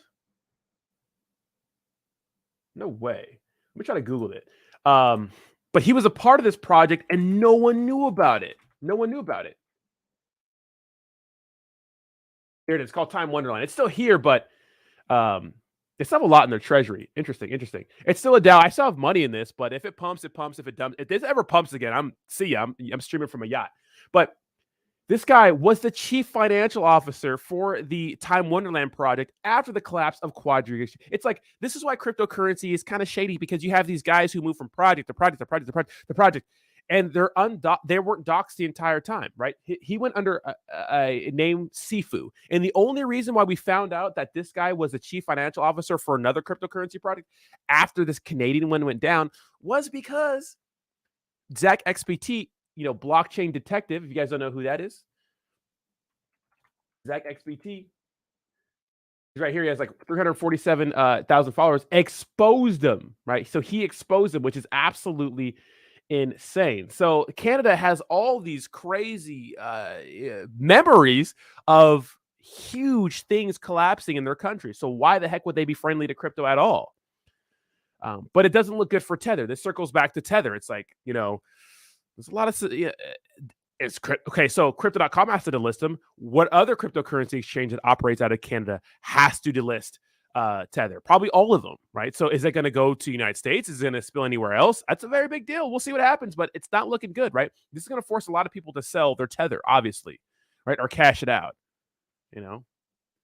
No way. Let me try to Google it. But he was a part of this project and no one knew about it. No one knew about it. Here it is. It's called Time Wonderland. It's still here, but they still have a lot in their treasury. Interesting. It's still a DAO. I still have money in this, but if it pumps, it pumps. If it dumps, if this ever pumps again, I'm streaming from a yacht. But this guy was the chief financial officer for the Time Wonderland project after the collapse of Quadriga. It's like, this is why cryptocurrency is kind of shady, because you have these guys who move from project to project to project to project to project, and they weren't doxxed the entire time, right? He went under a name Sifu. And the only reason why we found out that this guy was the chief financial officer for another cryptocurrency project after this Canadian one went down was because Zach XBT, blockchain detective, if you guys don't know who that is, Zach XBT, he's right here. He has like 347,000 followers, exposed them, right? So he exposed them, which is absolutely insane. So Canada has all these crazy memories of huge things collapsing in their country. So why the heck would they be friendly to crypto at all? But it doesn't look good for Tether. This circles back to Tether. It's like, there's a lot of it's okay. So crypto.com has to delist them. What other cryptocurrency exchange that operates out of Canada has to delist Tether? Probably all of them, right? So is it going to go to the United States? Is it going to spill anywhere else? That's a very big deal. We'll see what happens, but it's not looking good, right? This is going to force a lot of people to sell their Tether, obviously, right, or cash it out.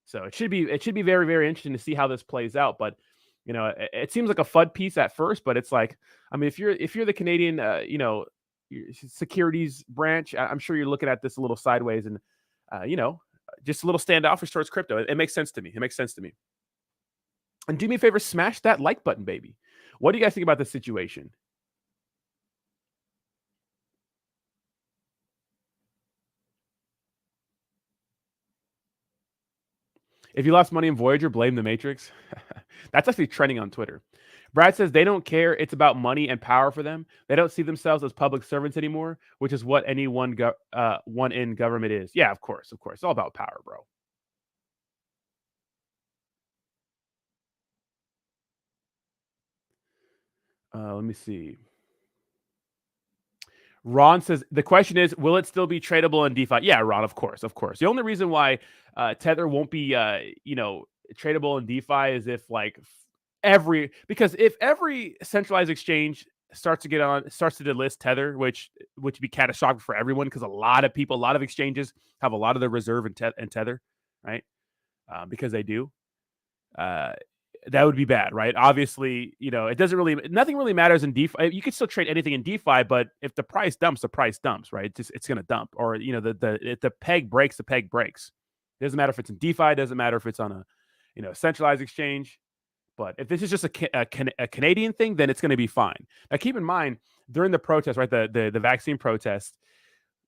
So it should be very, very interesting to see how this plays out. But it seems like a FUD piece at first, but it's like, I mean, if you're the Canadian, securities branch, I'm sure you're looking at this a little sideways, and just a little standoffish towards crypto. It makes sense to me. And do me a favor, smash that like button, baby. What do you guys think about this situation? If you lost money in Voyager, blame the Matrix. That's actually trending on Twitter. Brad says they don't care. It's about money and power for them. They don't see themselves as public servants anymore, which is what any one in government is. Yeah, of course, of course. It's all about power, bro. Let me see. Ron says the question is, will it still be tradable in DeFi? Yeah, Ron, of course, of course. The only reason why Tether won't be, tradable in DeFi is if because if every centralized exchange starts to delist Tether, which would be catastrophic for everyone because a lot of people, a lot of exchanges have a lot of their reserve in Tether, right? Because they do. That would be bad, right? Obviously, nothing really matters in DeFi. You can still trade anything in DeFi, but if the price dumps, the price dumps, right? It's going to dump, or if the peg breaks, the peg breaks. It doesn't matter if it's in DeFi. It doesn't matter if it's on a centralized exchange. But if this is just a Canadian thing, then it's going to be fine. Now, keep in mind during the protest, right? The vaccine protest,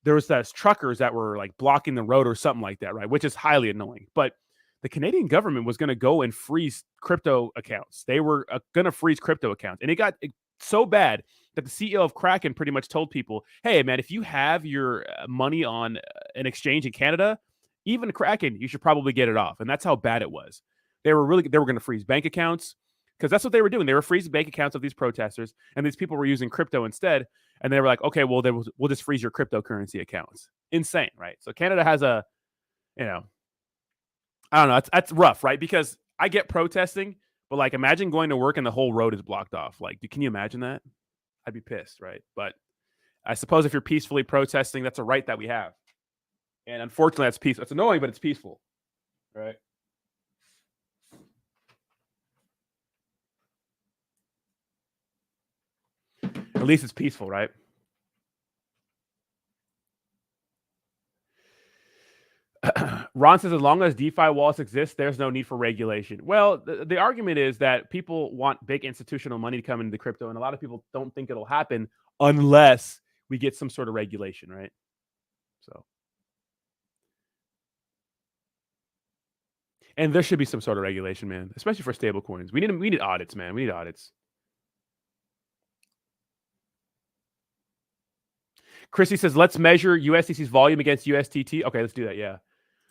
there was those truckers that were like blocking the road or something like that, right? Which is highly annoying. But the Canadian government was going to go and freeze crypto accounts. They were going to freeze crypto accounts. And it got so bad that the CEO of Kraken pretty much told people, hey, man, if you have your money on an exchange in Canada, even Kraken, you should probably get it off. And that's how bad it was. They were going to freeze bank accounts because that's what they were doing. They were freezing bank accounts of these protesters, and these people were using crypto instead. And they were like, okay, well, then we'll just freeze your cryptocurrency accounts. Insane, right? So Canada has I don't know. That's rough, right? Because I get protesting, but like imagine going to work and the whole road is blocked off. Like, can you imagine that? I'd be pissed, right? But I suppose if you're peacefully protesting, that's a right that we have. And unfortunately, that's peaceful. It's annoying, but it's peaceful, right? At least it's peaceful, right? Ron says, as long as DeFi wallets exist, there's no need for regulation. Well, the argument is that people want big institutional money to come into crypto, and a lot of people don't think it'll happen unless we get some sort of regulation, right? So, and there should be some sort of regulation, man, especially for stable coins. We need audits, man. We need audits. Chrissy says, let's measure USDC's volume against USDT. Okay, let's do that. Yeah.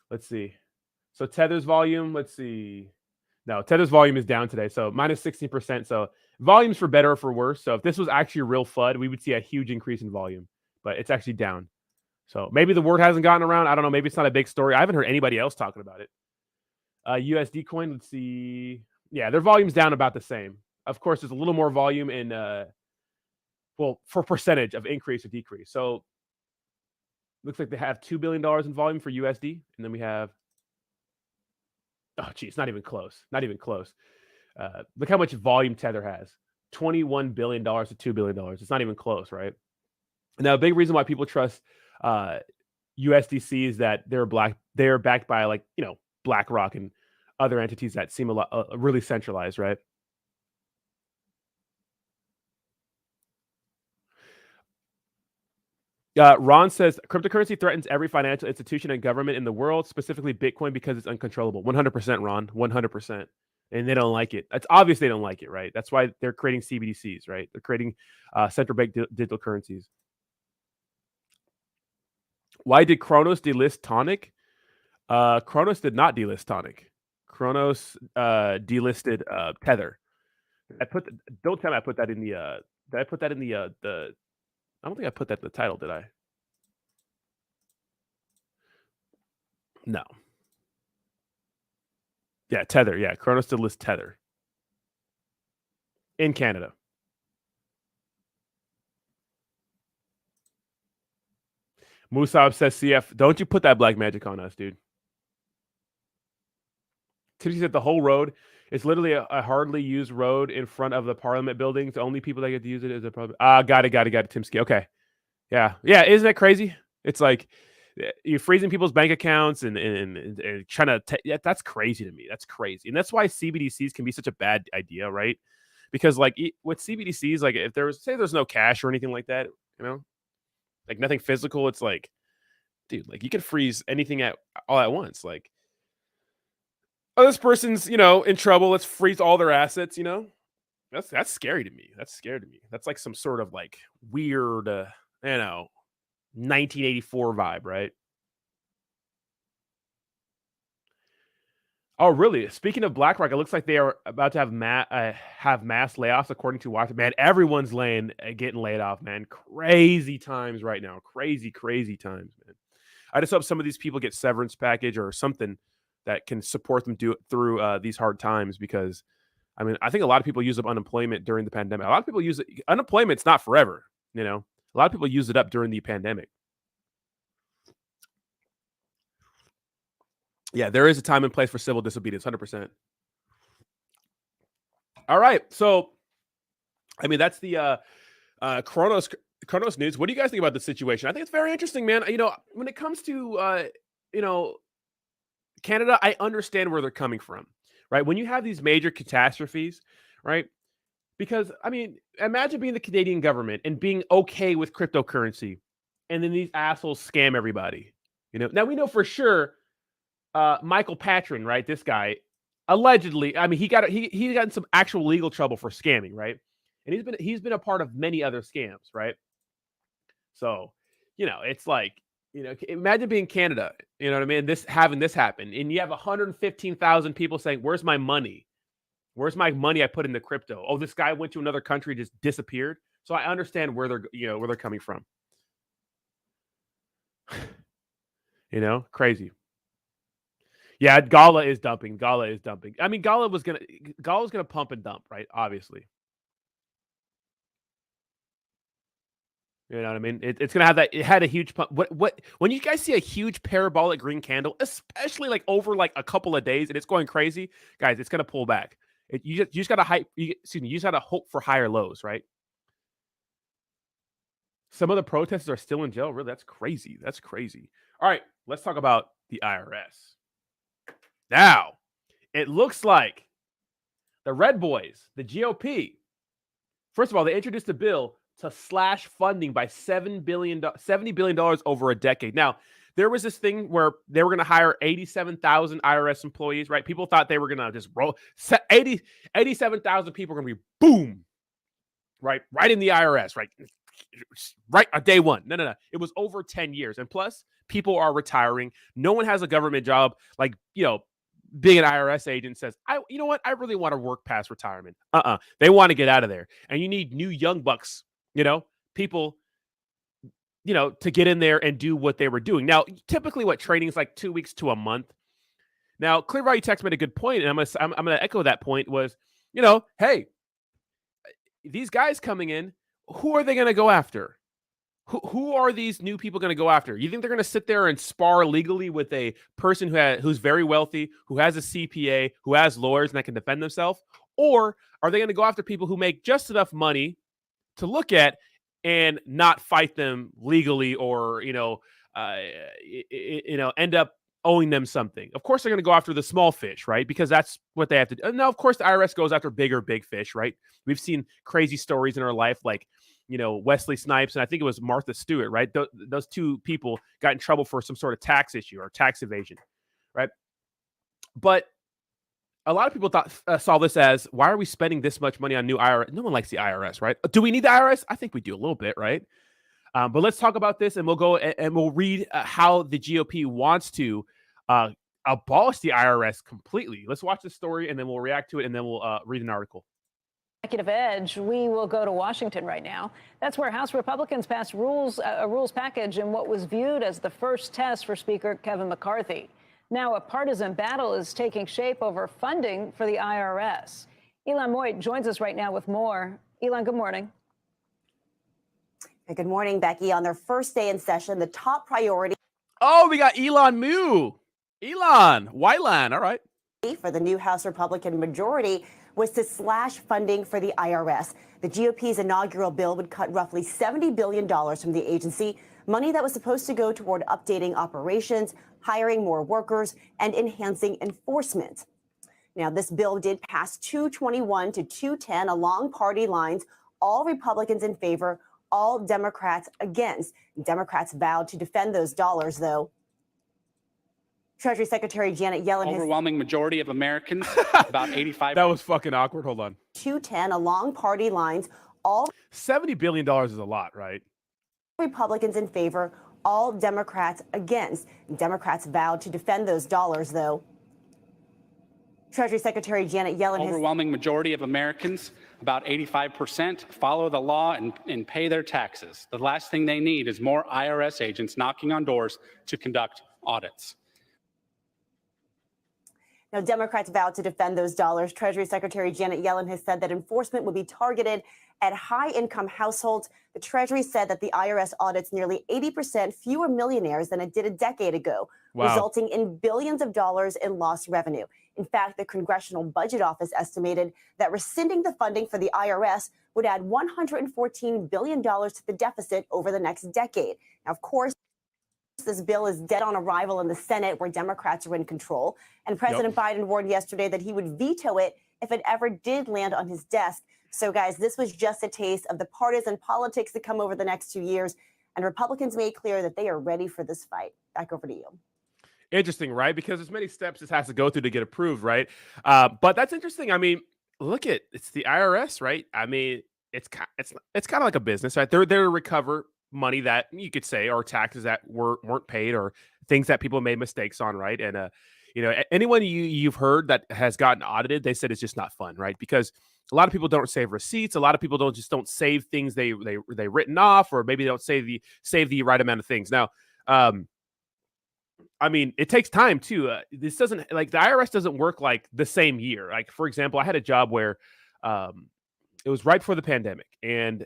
Let's see. So Tether's volume, let's see. No, Tether's volume is down today. So minus 16%. So volume's for better or for worse. So if this was actually a real FUD, we would see a huge increase in volume, but it's actually down. So maybe the word hasn't gotten around. I don't know. Maybe it's not a big story. I haven't heard anybody else talking about it. USD coin, let's see. Yeah, their volume's down about the same. Of course, there's a little more volume in, for percentage of increase or decrease. So looks like they have $2 billion in volume for USD. And then we have, oh, geez, not even close. Not even close. Look how much volume Tether has. $21 billion to $2 billion. It's not even close, right? Now, a big reason why people trust USDC is that they're backed by BlackRock and other entities that seem a lot really centralized, right? Ron says cryptocurrency threatens every financial institution and government in the world, specifically Bitcoin, because it's uncontrollable. 100%, Ron. 100%. And they don't like it. It's obvious they don't like it, right? That's why they're creating CBDCs, right? They're creating central bank digital currencies. Why did Cronos delist Tonic? Cronos did not delist Tonic. Cronos delisted Tether. Don't tell me I put that in the. Did I put that in the? I don't think I put that in the title, did I? No. Yeah, Tether. Yeah, Cronos delist Tether in Canada. Musab says, CF, don't you put that black magic on us, dude. Tipsy said the whole road is literally a hardly used road in front of the Parliament buildings. The only people that get to use it is the Parliament. Got it, Timsky. Okay. Yeah. Isn't that crazy? It's like you're freezing people's bank accounts and trying to. That's crazy to me. That's crazy, and that's why CBDCs can be such a bad idea, right? Because like with CBDCs, like if there's no cash or anything like that, like nothing physical, it's like, dude, like you could freeze anything all at once. Like, oh, this person's in trouble. Let's freeze all their assets. That's scary to me. That's scary to me. That's like some sort of like weird, 1984 vibe, right? Oh, really? Speaking of BlackRock, it looks like they are about to have mass layoffs, according to Washington. Man, everyone's getting laid off, man. Crazy times right now. Crazy, crazy times, man. I just hope some of these people get severance package or something that can support them through these hard times. Because, I mean, I think a lot of people use up unemployment during the pandemic. A lot of people use it. Unemployment's not forever. A lot of people use it up during the pandemic. Yeah, there is a time and place for civil disobedience, 100%. All right, so I mean that's the Cronos news. What do you guys think about the situation? I think it's very interesting, man. When it comes to Canada, I understand where they're coming from, right? When you have these major catastrophes, right? Because I mean, imagine being the Canadian government and being okay with cryptocurrency, and then these assholes scam everybody. Now we know for sure. Michael Patron, right? This guy, allegedly, I mean, he got in some actual legal trouble for scamming, right? And he's been a part of many other scams, right? So, it's like, imagine being Canada, you know what I mean? Having this happen, and you have 115,000 people saying, "Where's my money? Where's my money I put into crypto?" Oh, this guy went to another country, just disappeared. So I understand where they're coming from. Crazy. Yeah, Gala is dumping. I mean, Gala was gonna pump and dump, right? Obviously. You know what I mean? It's gonna have that. It had a huge pump. When you guys see a huge parabolic green candle, especially like over like a couple of days, and it's going crazy, guys, it's gonna pull back. You just gotta you just gotta hope for higher lows, right? Some of the protesters are still in jail. Really, that's crazy. That's crazy. All right, let's talk about the IRS. Now, it looks like the Red Boys, the GOP, first of all, they introduced a bill to slash funding by $70 billion over a decade. Now, there was this thing where they were going to hire 87,000 IRS employees, right? People thought they were going to just roll 87,000 people are going to be boom, right in the IRS, right on day one. No. It was over 10 years. And plus, people are retiring. No one has a government job like, being an IRS agent says, you know what? I really want to work past retirement. They want to get out of there. And you need new young bucks, people, to get in there and do what they were doing. Now, typically what training is like 2 weeks to a month. Now, Clear Value Text made a good point, and I'm going to echo that point was, hey, these guys coming in, who are they going to go after? Who are these new people going to go after? You think they're going to sit there and spar legally with a person who's very wealthy, who has a CPA, who has lawyers and that can defend themselves? Or are they going to go after people who make just enough money to look at and not fight them legally or, end up owing them something? Of course, they're going to go after the small fish, right? Because that's what they have to do. Now, of course, the IRS goes after big fish, right? We've seen crazy stories in our life, like, Wesley Snipes, and I think it was Martha Stewart, right? Those two people got in trouble for some sort of tax issue or tax evasion, right? But a lot of people saw this as, why are we spending this much money on new IRS? No one likes the IRS, right? Do we need the IRS? I think we do a little bit, right? But let's talk about this, and we'll go and we'll read how the GOP wants to abolish the IRS completely. Let's watch the story, and then we'll react to it, and then we'll read an article. Executive edge. We will go to Washington right now. That's where House Republicans passed a rules package in what was viewed as the first test for Speaker Kevin McCarthy. Now, a partisan battle is taking shape over funding for the IRS. Elon Moit joins us right now with more. Elon, good morning. Hey, good morning, Becky. On their first day in session, the top priority. Oh, we got Elon Mu. Elon, Wylan, all right. For the new House Republican majority was to slash funding for the IRS. The GOP's inaugural bill would cut roughly $70 billion from the agency, money that was supposed to go toward updating operations, hiring more workers, and enhancing enforcement. Now, this bill did pass 221 to 210 along party lines, all Republicans in favor, all Democrats against. Democrats vowed to defend those dollars, though. Treasury Secretary Janet Yellen overwhelming majority of Americans, about 85. That was fucking awkward. Hold on. 210 along party lines, all $70 billion is a lot, right? Republicans in favor, all Democrats against. Democrats vowed to defend those dollars, though. Treasury Secretary Janet Yellen overwhelming majority of Americans, about 85%, follow the law and pay their taxes. The last thing they need is more IRS agents knocking on doors to conduct audits. Now, Democrats vowed to defend those dollars. Treasury Secretary Janet Yellen has said that enforcement will be targeted at high-income households. The Treasury said that the IRS audits nearly 80% fewer millionaires than it did a decade ago, resulting in billions of dollars in lost revenue. In fact, the Congressional Budget Office estimated that rescinding the funding for the IRS would add $114 billion to the deficit over the next decade. Now, of course, this bill is dead on arrival in the Senate, where Democrats are in control. And President Biden warned yesterday that he would veto it if it ever did land on his desk. So, guys, this was just a taste of the partisan politics that come over the next 2 years. And Republicans made clear that they are ready for this fight. Back over to you. Interesting, right? Because there's many steps this has to go through to get approved, right? But that's interesting. I mean, look at it's the IRS, right? I mean, it's kind of like a business, right? They're there to recover money that you could say or taxes that weren't paid or things that people made mistakes on, right? And anyone you've heard that has gotten audited, they said it's just not fun, right? Because a lot of people don't save receipts. A lot of people don't save things they written off, or maybe they don't save the right amount of things. Now, I mean, it takes time too. This doesn't like the IRS doesn't work like the same year. Like, for example, I had a job where it was right before the pandemic, and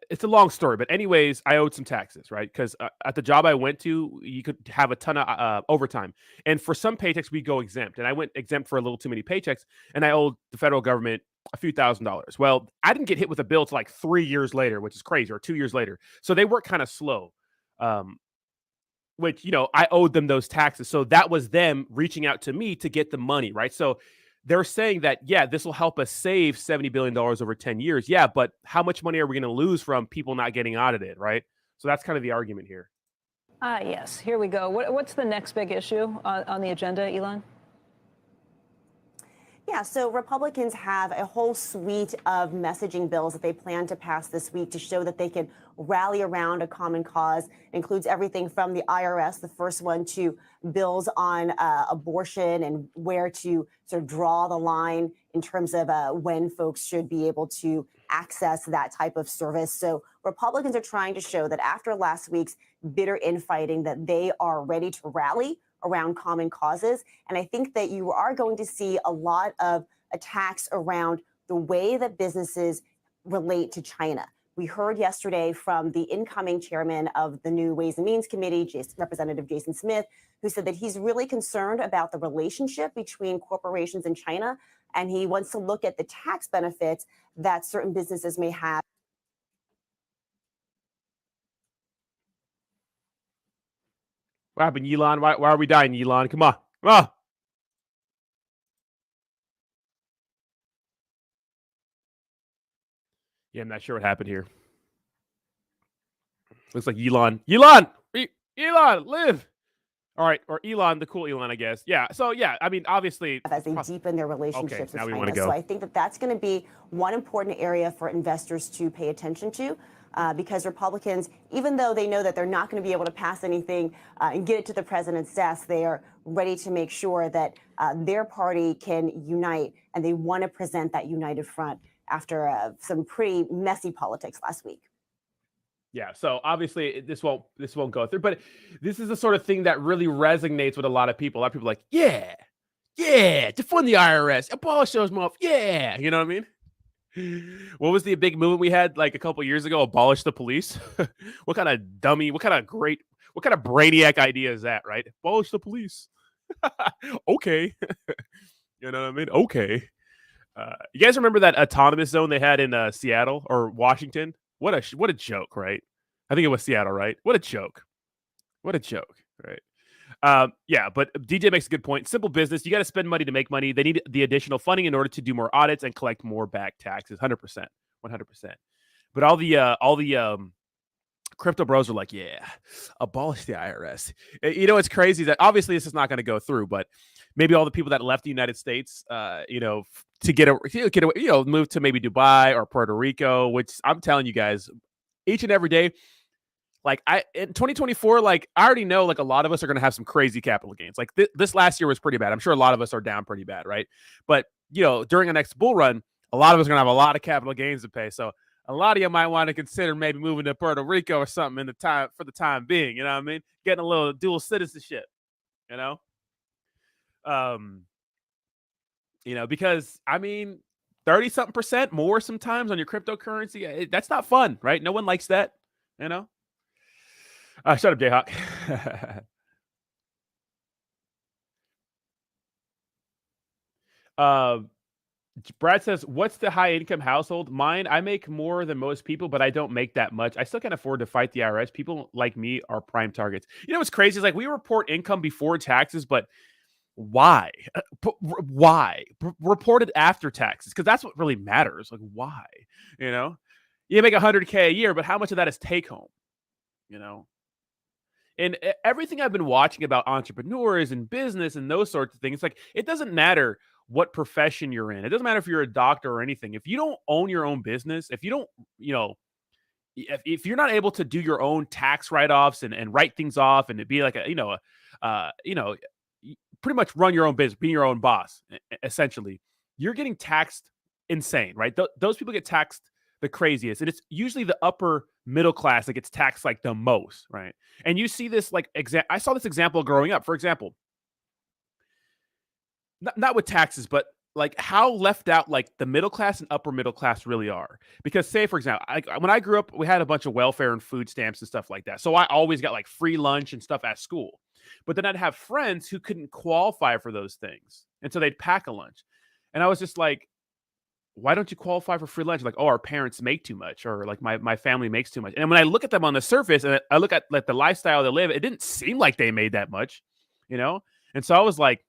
it's a long story, but anyways, I owed some taxes, right? Because at the job I went to, you could have a ton of overtime. And for some paychecks, we go exempt. And I went exempt for a little too many paychecks, and I owed the federal government a few $1,000s. Well, I didn't get hit with a bill till like 3 years later, which is crazy, or 2 years later. So they work kind of slow, which, I owed them those taxes. So that was them reaching out to me to get the money, right? So they're saying that, yeah, this will help us save $70 billion over 10 years. Yeah, but how much money are we going to lose from people not getting audited, right? So that's kind of the argument here. Yes, here we go. What's the next big issue on the agenda, Elon? Yeah, so Republicans have a whole suite of messaging bills that they plan to pass this week to show that they can rally around a common cause. It includes everything from the IRS, the first one, to bills on abortion and where to sort of draw the line in terms of when folks should be able to access that type of service. So Republicans are trying to show that after last week's bitter infighting, that they are ready to rally around common causes. And I think that you are going to see a lot of attacks around the way that businesses relate to China. We heard yesterday from the incoming chairman of the new Ways and Means Committee, Representative Jason Smith, who said that he's really concerned about the relationship between corporations and China. And he wants to look at the tax benefits that certain businesses may have. What happened, Elon? Why are we dying, Elon? Come on. Come on. Yeah, I'm not sure what happened here. Looks like Elon, live. All right, or Elon, the cool Elon, I guess. Yeah, so yeah, I mean, obviously. As they deepen their relationships with China. Go. So I think that that's going to be one important area for investors to pay attention to. Because Republicans, even though they know that they're not going to be able to pass anything and get it to the president's desk, they are ready to make sure that their party can unite, and they want to present that united front after some pretty messy politics last week. Yeah, so obviously this won't go through, but this is the sort of thing that really resonates with a lot of people. A lot of people are like, yeah, defund the IRS, abolish those motherfuckers, yeah, you know what I mean? What was the big movement we had like a couple years ago? Abolish the police. What kind of dummy? What kind of brainiac idea is that? Right? Abolish the police. Okay. You know what I mean? Okay. You guys remember that autonomous zone they had in Seattle or Washington? What a joke, right? I think it was Seattle, right? What a joke. What a joke, right? Yeah, but DJ makes a good point. Simple business. You got to spend money to make money. They need the additional funding in order to do more audits and collect more back taxes. 100%, 100%. But all the crypto bros are like, yeah, abolish the IRS. You know, what's crazy is that obviously this is not going to go through, but maybe all the people that left the United States, to get a move to maybe Dubai or Puerto Rico, which I'm telling you guys, each and every day. Like in 2024, like I already know, like a lot of us are going to have some crazy capital gains. Like this last year was pretty bad. I'm sure a lot of us are down pretty bad, right? But during the next bull run, a lot of us are going to have a lot of capital gains to pay. So a lot of you might want to consider maybe moving to Puerto Rico or something for the time being. You know what I mean? Getting a little dual citizenship. Because I mean, 30-something% more sometimes on your cryptocurrency. That's not fun, right? No one likes that. Shut up, Jayhawk. Brad says, what's the high income household? Mine, I make more than most people, but I don't make that much. I still can't afford to fight the IRS. People like me are prime targets. You know what's crazy is like we report income before taxes, but why? Why? Report it after taxes, because that's what really matters. Like, why? You make $100K a year, but how much of that is take home? And everything I've been watching about entrepreneurs and business and those sorts of things, like it doesn't matter what profession you're in. It doesn't matter if you're a doctor or anything. If you don't own your own business, if you don't, if you're not able to do your own tax write-offs and write things off and to be like pretty much run your own business, be your own boss, essentially, you're getting taxed insane, right? Those people get taxed the craziest. And it's usually the upper middle class that gets taxed like the most, right? And you see this like I saw this example growing up. For example, not with taxes, but like how left out like the middle class and upper middle class really are. Because say, for example, when I grew up, we had a bunch of welfare and food stamps and stuff like that. So I always got like free lunch and stuff at school. But then I'd have friends who couldn't qualify for those things. And so they'd pack a lunch. And I was just like, why don't you qualify for free lunch? Like, oh, our parents make too much, or like my family makes too much. And when I look at them on the surface and I look at like the lifestyle they live, it didn't seem like they made that much, And so I was like,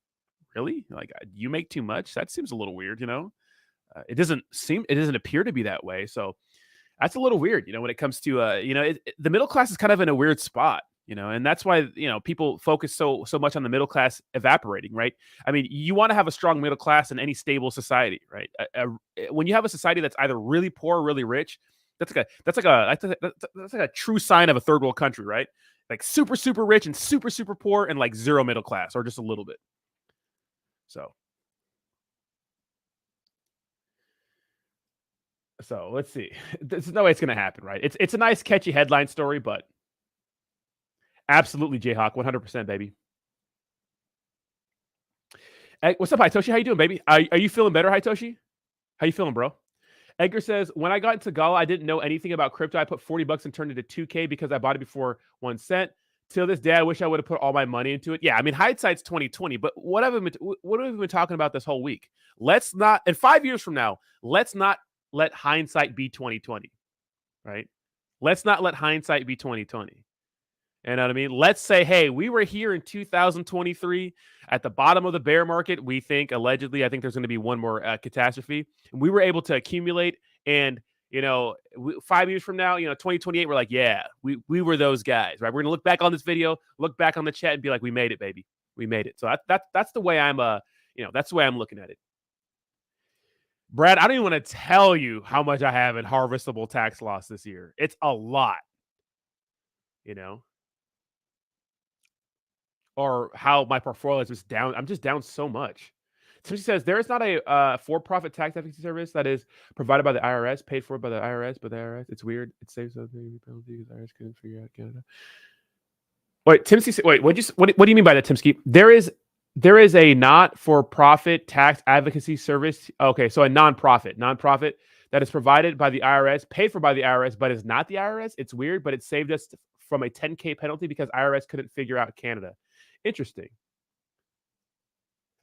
really? Like, you make too much? That seems a little weird, It doesn't appear to be that way. So that's a little weird, when it comes to, the middle class is kind of in a weird spot, and that's why, people focus so much on the middle class evaporating, right? I mean, you want to have a strong middle class in any stable society, right? When you have a society that's either really poor or really rich, that's like a true sign of a third world country, right? Like super, super rich and super, super poor and like zero middle class or just a little bit. So let's see. There's no way it's going to happen, right? It's a nice, catchy headline story, but absolutely, Jayhawk, 100%, baby. Hey, what's up, Hitoshi? How you doing, baby? Are you feeling better, Hitoshi? How you feeling, bro? Edgar says, when I got into Gala, I didn't know anything about crypto. I put $40 and turned it to 2K because I bought it before 1 cent. Till this day, I wish I would have put all my money into it. Yeah, I mean, hindsight's 2020, but what have we been talking about this whole week? Let's not, in 5 years from now, let's not let hindsight be 2020, right? Let's not let hindsight be 2020. You know what I mean? Let's say, hey, we were here in 2023 at the bottom of the bear market. We think, allegedly, I think there's going to be one more catastrophe. And we were able to accumulate. And, 5 years from now, 2028, we're like, yeah, we were those guys, right? We're going to look back on this video, look back on the chat and be like, we made it, baby. We made it. So that's the way that's the way I'm looking at it. Brad, I don't even want to tell you how much I have in harvestable tax loss this year. It's a lot, or how my portfolio is just down. I'm just down so much. So she says, there is not a for-profit tax advocacy service that is provided by the IRS, paid for by the IRS, but the IRS, it's weird. It saves a penalty because the IRS couldn't figure out Canada. Wait, Timsky, what do you mean by that, Timsky? There is a not-for-profit tax advocacy service. Okay, so a nonprofit that is provided by the IRS, paid for by the IRS, but is not the IRS. It's weird, but it saved us from a 10K penalty because IRS couldn't figure out Canada. Interesting.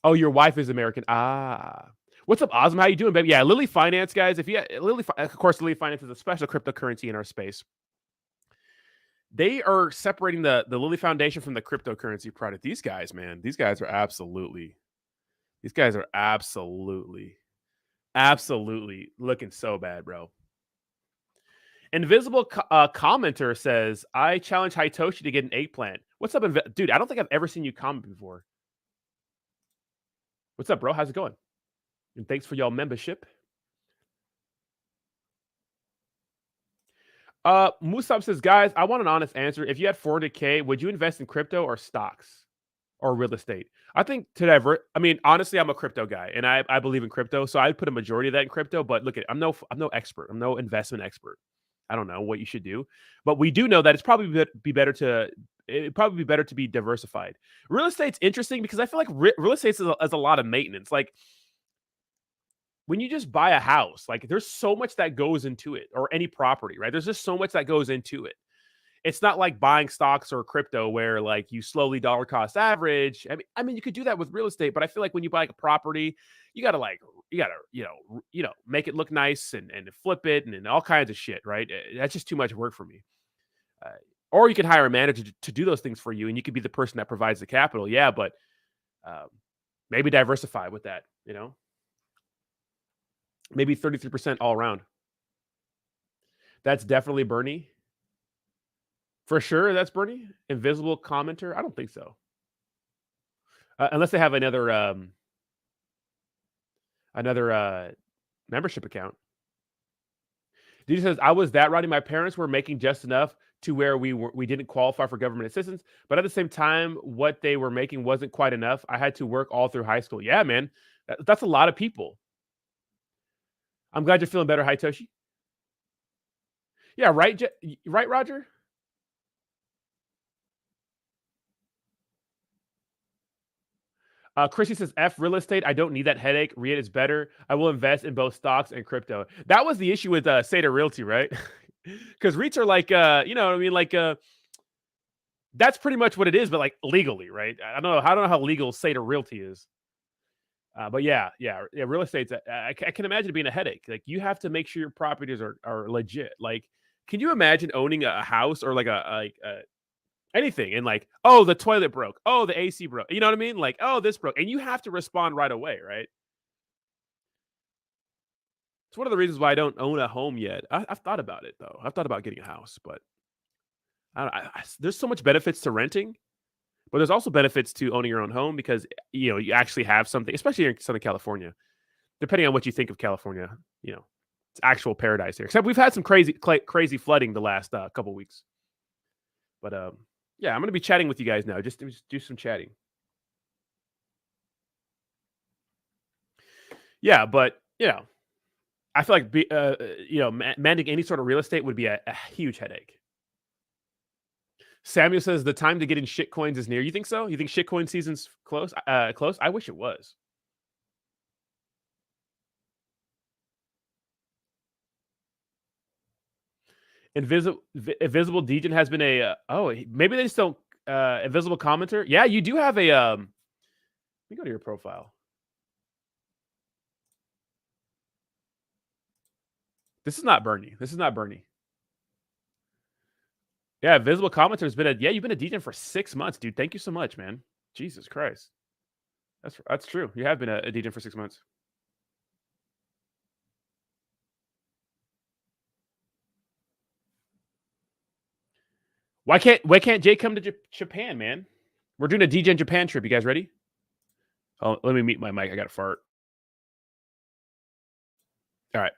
Oh, your wife is American. Ah. What's up, Osmo? How you doing, baby? Yeah, Lily Finance, guys. Of course, Lily Finance is a special cryptocurrency in our space. They are separating the Lilly Foundation from the cryptocurrency product. These guys, man, these guys are absolutely looking so bad, bro. Invisible commenter says, I challenge Hitoshi to get an eggplant. What's up, dude? I don't think I've ever seen you comment before. What's up, bro? How's it going? And thanks for y'all membership. Musab says, guys, I want an honest answer. If you had 400K, would you invest in crypto or stocks or real estate? I think honestly, I'm a crypto guy and I believe in crypto. So I'd put a majority of that in crypto, but look, I'm no expert. I'm no investment expert. I don't know what you should do, but we do know that it'd probably be better to be diversified. Real estate's interesting because I feel like real estate is a lot of maintenance. Like, when you just buy a house, like there's so much that goes into it, or any property, right? There's just so much that goes into it. It's not like buying stocks or crypto where like you slowly dollar cost average. I mean, you could do that with real estate, but I feel like when you buy like a property, you gotta make it look nice and flip it and all kinds of shit, right? That's just too much work for me. Or you can hire a manager to do those things for you, and you could be the person that provides the capital. Yeah, but maybe diversify with that, Maybe 33% all around. That's definitely Bernie. For sure, that's Bernie. Invisible commenter? I don't think so. Unless they have another membership account. DJ says, I was that rowdy. My parents were making just enough to where we didn't qualify for government assistance, but at the same time, what they were making wasn't quite enough. I had to work all through high school. Yeah, man, that's a lot of people. I'm glad you're feeling better, Hitoshi. Yeah, right, right, Roger? Chrissy says, F real estate. I don't need that headache. REIT is better. I will invest in both stocks and crypto. That was the issue with Seda Realty, right? Because REITs are like, you know what I mean? Like, that's pretty much what it is, but like legally, right? I don't know how legal Seda Realty is. But yeah, real estate's. I can imagine it being a headache. Like, you have to make sure your properties are legit. Like, can you imagine owning a house or like anything and like, oh, the toilet broke, oh, the AC broke, you know what I mean? Like, oh, this broke, and you have to respond right away, right? It's one of the reasons why I don't own a home yet. I've thought about it though. I've thought about getting a house, but there's so much benefits to renting. But there's also benefits to owning your own home because, you actually have something, especially here in Southern California. Depending on what you think of California, it's actual paradise here. Except we've had some crazy flooding the last couple weeks. But yeah, I'm going to be chatting with you guys now. Just do some chatting. Yeah, but I feel like managing any sort of real estate would be a huge headache. Samuel says the time to get in shitcoins is near. You think so? You think shitcoin season's close? Close? I wish it was. Invisible Degen has been maybe they just don't invisible commenter. Yeah, you do have a let me go to your profile. This is not Bernie. Yeah, visible commenter has been you've been a DJ for 6 months, dude. Thank you so much, man. Jesus Christ. That's true. You have been a DJ for 6 months. Why can't Jay come to Japan, man? We're doing a DJ in Japan trip. You guys ready? Oh, let me mute my mic. I got to fart. All right.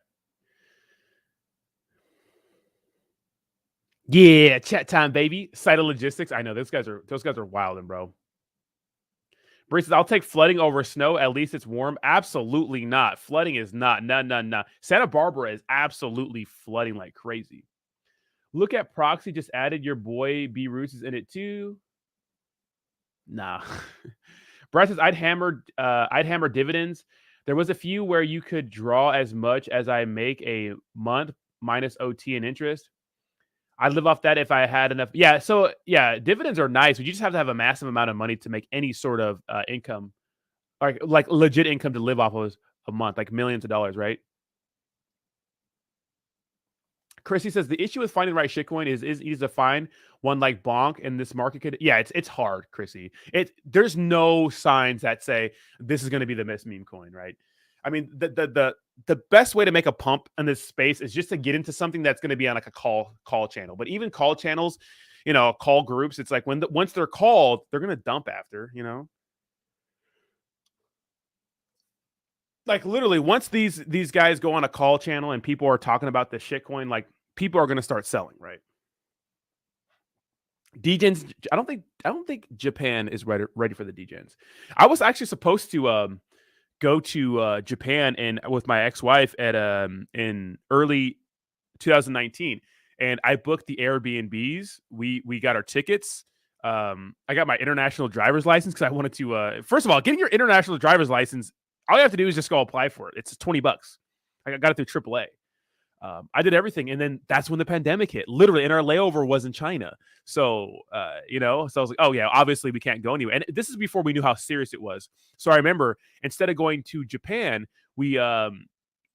Yeah, chat time, baby. Cyto Logistics. I know those guys are wilding, bro. Bree says, I'll take flooding over snow. At least it's warm. Absolutely not. Flooding is not. No. Santa Barbara is absolutely flooding like crazy. Look at Proxy. Just added your boy B Roots is in it too. Nah. Brad says, I'd hammer dividends. There was a few where you could draw as much as I make a month minus OT and interest. I'd live off that if I had enough. Yeah, so yeah, dividends are nice, but you just have to have a massive amount of money to make any sort of income, like legit income to live off of a month, like millions of dollars, right? Chrissy says the issue with finding the right shitcoin is easy to find one like Bonk, and this market could. Yeah, it's hard, Chrissy. There's no signs that say this is going to be the best meme coin, right? I mean, the best way to make a pump in this space is just to get into something that's going to be on like a call channel. But even call channels, call groups, it's like once they're called, they're going to dump after, Like literally, once these guys go on a call channel and people are talking about the shitcoin, like people are going to start selling, right? Degens, I don't think Japan is ready for the degens. I was actually supposed to go to Japan and with my ex-wife at in early 2019, and I booked the Airbnbs. We got our tickets. I got my international driver's license because I wanted to. First of all, getting your international driver's license, all you have to do is just go apply for it. It's $20. I got it through AAA. I did everything, and then that's when the pandemic hit. Literally, and our layover was in China. So, so I was like, oh yeah, obviously we can't go anywhere. And this is before we knew how serious it was. So I remember instead of going to Japan, we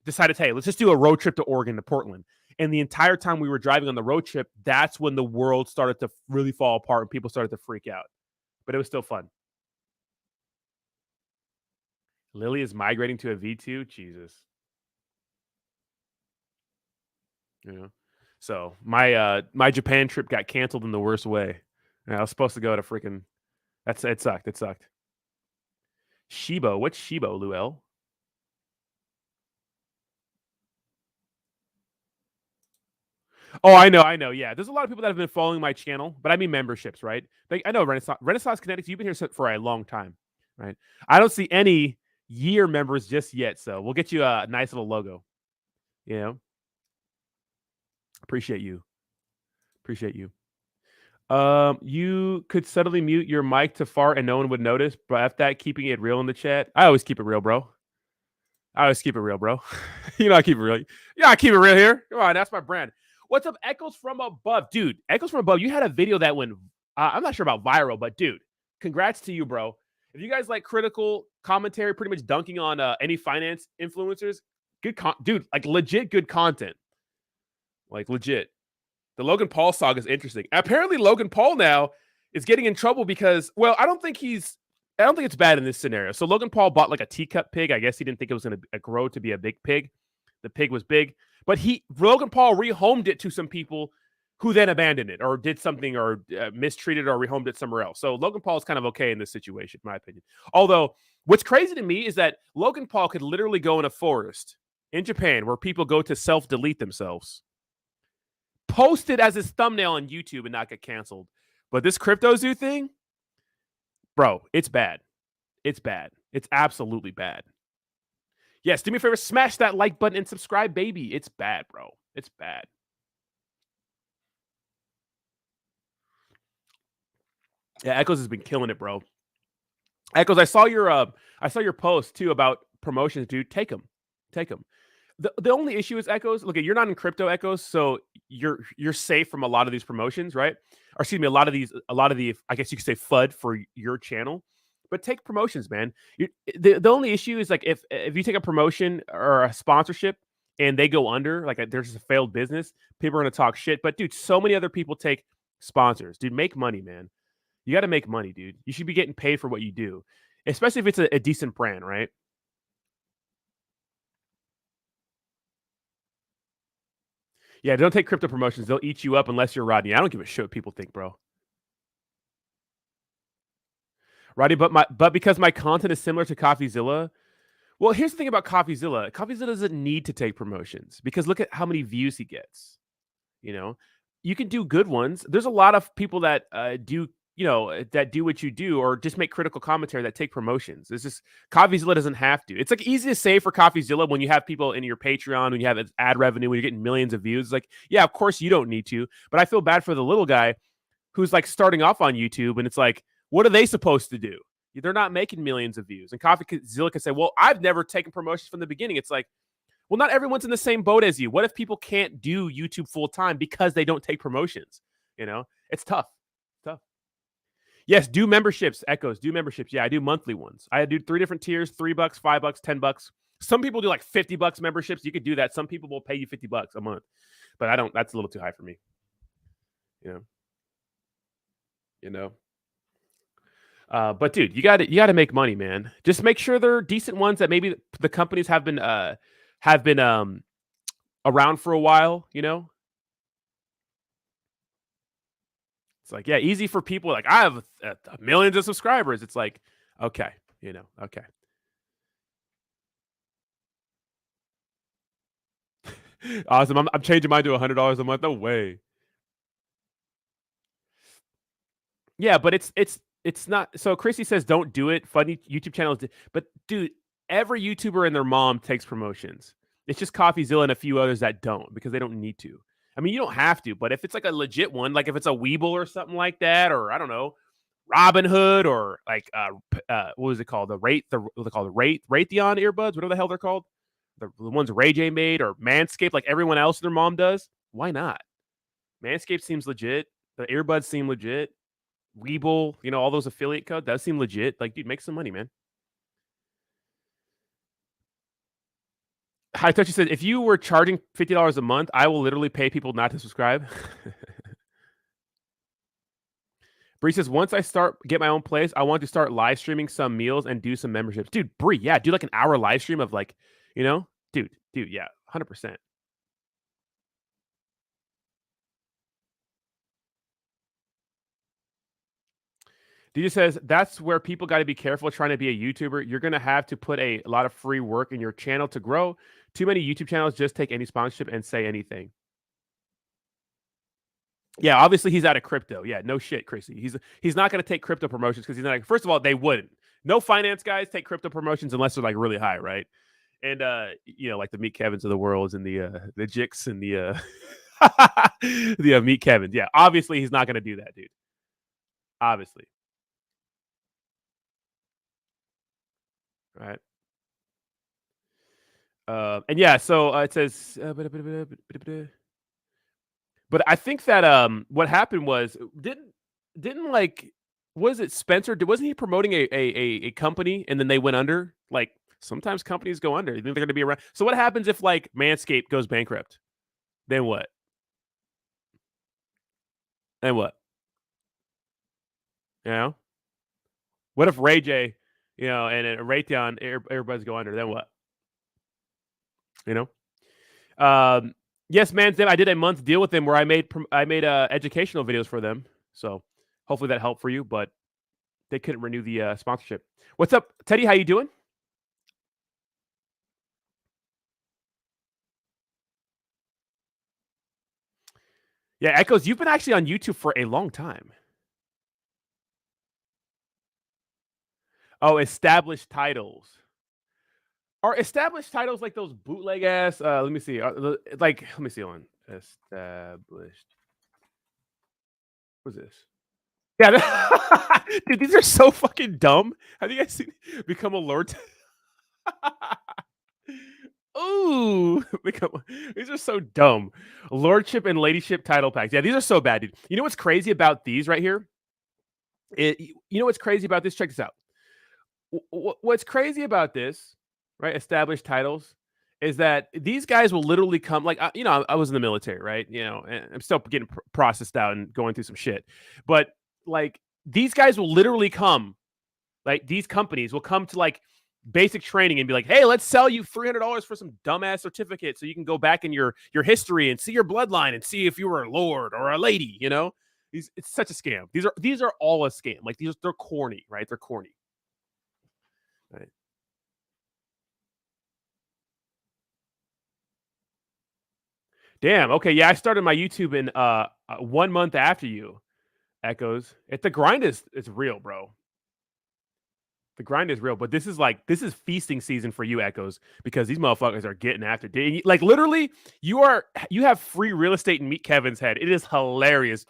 decided, hey, let's just do a road trip to Oregon to Portland. And the entire time we were driving on the road trip, that's when the world started to really fall apart and people started to freak out. But it was still fun. Lily is migrating to a V2. Jesus. So my Japan trip got canceled in the worst way. I was supposed to go to freaking. It sucked. It sucked. Shibo, what's Shibo, Luel? Oh, I know. Yeah, there's a lot of people that have been following my channel, but I mean memberships, right? Like I know Renaissance Kinetics. You've been here for a long time, right? I don't see any year members just yet, so we'll get you a nice little logo. Appreciate you. You could subtly mute your mic to fart and no one would notice, but after that, keeping it real in the chat. I always keep it real, bro. I keep it real here. Come on, that's my brand. What's up, Echoes from Above? Dude, Echoes from Above, you had a video that went, I'm not sure about viral, but dude, congrats to you, bro. If you guys like critical commentary, pretty much dunking on any finance influencers, dude, like legit good content. Like legit. The Logan Paul saga is interesting. Apparently, Logan Paul now is getting in trouble because, well, I don't think it's bad in this scenario. So Logan Paul bought like a teacup pig. I guess he didn't think it was going to grow to be a big pig. The pig was big, but Logan Paul rehomed it to some people who then abandoned it or did something or mistreated or rehomed it somewhere else. So Logan Paul is kind of okay in this situation, in my opinion. Although what's crazy to me is that Logan Paul could literally go in a forest in Japan where people go to self-delete themselves, post it as his thumbnail on YouTube and not get canceled. But this CryptoZoo thing, bro, it's bad. It's bad. It's absolutely bad. Yes, do me a favor, smash that like button and subscribe, baby. It's bad, bro. It's bad. Yeah, Echoes has been killing it, bro. Echoes, I saw your post too about promotions, dude. Take them. The only issue is Echoes. Look, you're not in crypto, Echoes, so you're safe from a lot of these promotions, right? Or excuse me, a lot of the I guess you could say FUD for your channel. But take promotions, man. The only issue is like if you take a promotion or a sponsorship and they go under, like there's just a failed business, people are gonna talk shit. But dude, so many other people take sponsors. Dude, make money, man. You got to make money, dude. You should be getting paid for what you do, especially if it's a decent brand, right? Yeah, don't take crypto promotions. They'll eat you up unless you're Rodney. I don't give a shit what people think, bro. Rodney, but because my content is similar to CoffeeZilla, well, here's the thing about CoffeeZilla. CoffeeZilla doesn't need to take promotions because look at how many views he gets. You can do good ones. There's a lot of people that do what you do or just make critical commentary that take promotions. It's just CoffeeZilla doesn't have to. It's like easy to say for CoffeeZilla when you have people in your Patreon, when you have ad revenue, when you're getting millions of views. It's like, yeah, of course you don't need to. But I feel bad for the little guy who's like starting off on YouTube and it's like, what are they supposed to do? They're not making millions of views. And CoffeeZilla can say, well, I've never taken promotions from the beginning. It's like, well, not everyone's in the same boat as you. What if people can't do YouTube full time because they don't take promotions? It's tough. Yes, do memberships, Echoes. Do memberships. Yeah, I do monthly ones. I do 3 different tiers, $3, $5, $10. Some people do like $50 memberships. You could do that. Some people will pay you $50 a month. but I don't. That's a little too high for me. You know. But dude, you got to make money, man. Just make sure they're decent ones that maybe the companies have been around for a while. It's like, yeah, easy for people. Like, I have millions of subscribers. It's like, okay, okay. Awesome. I'm changing mine to $100 a month. No way. Yeah, but it's not. So Chrissy says, don't do it. Funny YouTube channels, but dude, every YouTuber and their mom takes promotions. It's just CoffeeZilla and a few others that don't because they don't need to. I mean, you don't have to, but if it's like a legit one, like if it's a Weeble or something like that, or I don't know, Robinhood, or like what was it called? What they call the Raytheon earbuds, whatever the hell they're called, the ones Ray J made, or Manscaped, like everyone else and their mom does. Why not? Manscaped seems legit. The earbuds seem legit. Weeble, all those affiliate codes, that seem legit. Like, dude, make some money, man. High Touchy said, if you were charging $50 a month, I will literally pay people not to subscribe. Bree says, once I get my own place, I want to start live streaming some meals and do some memberships. Dude, Bree, yeah, do like an hour live stream of like, dude, yeah, 100%. DJ says, that's where people got to be careful trying to be a YouTuber. You're going to have to put a lot of free work in your channel to grow. Too many YouTube channels just take any sponsorship and say anything. Yeah, obviously he's out of crypto. Yeah, no shit, Chrissy. He's not going to take crypto promotions because he's not. Like, first of all, they wouldn't. No finance guys take crypto promotions unless they're like really high, right? And like the Meet Kevins of the world and the Jicks and the the Meet Kevins. Yeah, obviously he's not going to do that, dude. Obviously. Right. And yeah, so it says, but I think that what happened was didn't like, was it Spencer? Wasn't he promoting a company and then they went under? Like sometimes companies go under. You think they're going to be around? So what happens if like Manscaped goes bankrupt? Then what? Then what? What if Ray J, and Raytheon, everybody's go under? Then what? Yes, man. I did a month deal with them where I made educational videos for them. So hopefully that helped for you. But they couldn't renew the sponsorship. What's up, Teddy? How you doing? Yeah, Echoes, you've been actually on YouTube for a long time. Oh, established titles. Are established titles like those bootleg ass? Let me see. Let me see one. Established. What's this? Yeah, dude, these are so fucking dumb. Have you guys seen Become a Lord? Ooh, these are so dumb. Lordship and ladyship title packs. Yeah, these are so bad, dude. You know what's crazy about these right here? You know what's crazy about this? Check this out. What's crazy about this, right? Established titles is that these guys will literally come. Like, I was in the military, right? And I'm still getting processed out and going through some shit. But like, these guys will literally come. Like, these companies will come to like basic training and be like, hey, let's sell you $300 for some dumbass certificate so you can go back in your history and see your bloodline and see if you were a lord or a lady. It's such a scam. These are all a scam. Like, they're corny, right? They're corny. Right. Damn. Okay. Yeah, I started my YouTube in 1 month after you. Echoes. The grind is real, bro. The grind is real, but this is feasting season for you, Echoes, because these motherfuckers are getting after it. Like, literally, you have free real estate in Meet Kevin's head. It is hilarious,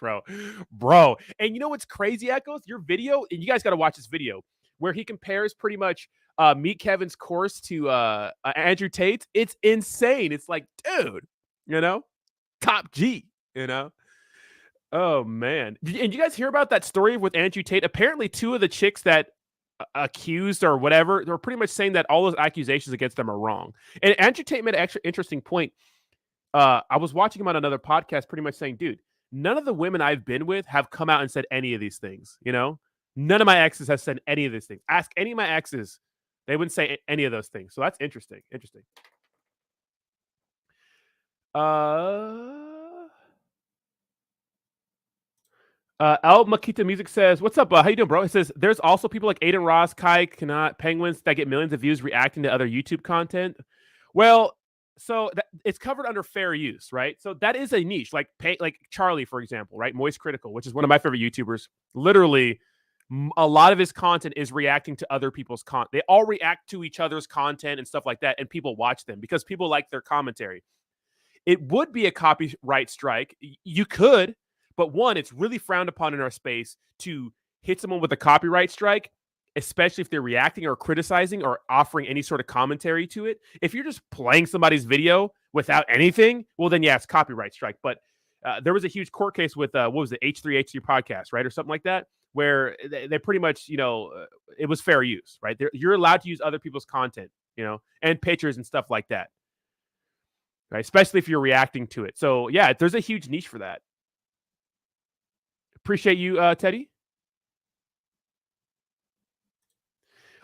bro. And you know what's crazy, Echoes? Your video, and you guys got to watch this video where he compares pretty much Meet Kevin's course to Andrew Tate. It's insane. It's like, dude, top G, Oh man. And you guys hear about that story with Andrew Tate? Apparently, two of the chicks that accused or whatever, they're pretty much saying that all those accusations against them are wrong. And Andrew Tate made an extra interesting point. I was watching him on another podcast, pretty much saying, dude, none of the women I've been with have come out and said any of these things. You know, none of my exes have said any of these things. Ask any of my exes, they wouldn't say any of those things. So that's interesting. Interesting. El Makita Music says, "What's up? How you doing, bro?" It says, "There's also people like Aiden Ross, Kai, Kanat, Penguins that get millions of views reacting to other YouTube content." Well, so it's covered under fair use, right? So that is a niche, like Charlie, for example, right? Moist Critical, which is one of my favorite YouTubers. Literally, a lot of his content is reacting to other people's content. They all react to each other's content and stuff like that, and people watch them because people like their commentary. It would be a copyright strike. You could, but one, it's really frowned upon in our space to hit someone with a copyright strike, especially if they're reacting or criticizing or offering any sort of commentary to it. If you're just playing somebody's video without anything, well, then yeah, it's copyright strike. But there was a huge court case with, what was it, H3H3 podcast, right? Or something like that, where they pretty much, it was fair use, right? You're allowed to use other people's content, and pictures and stuff like that. Right? Especially if you're reacting to it. So yeah, there's a huge niche for that. Appreciate you, Teddy.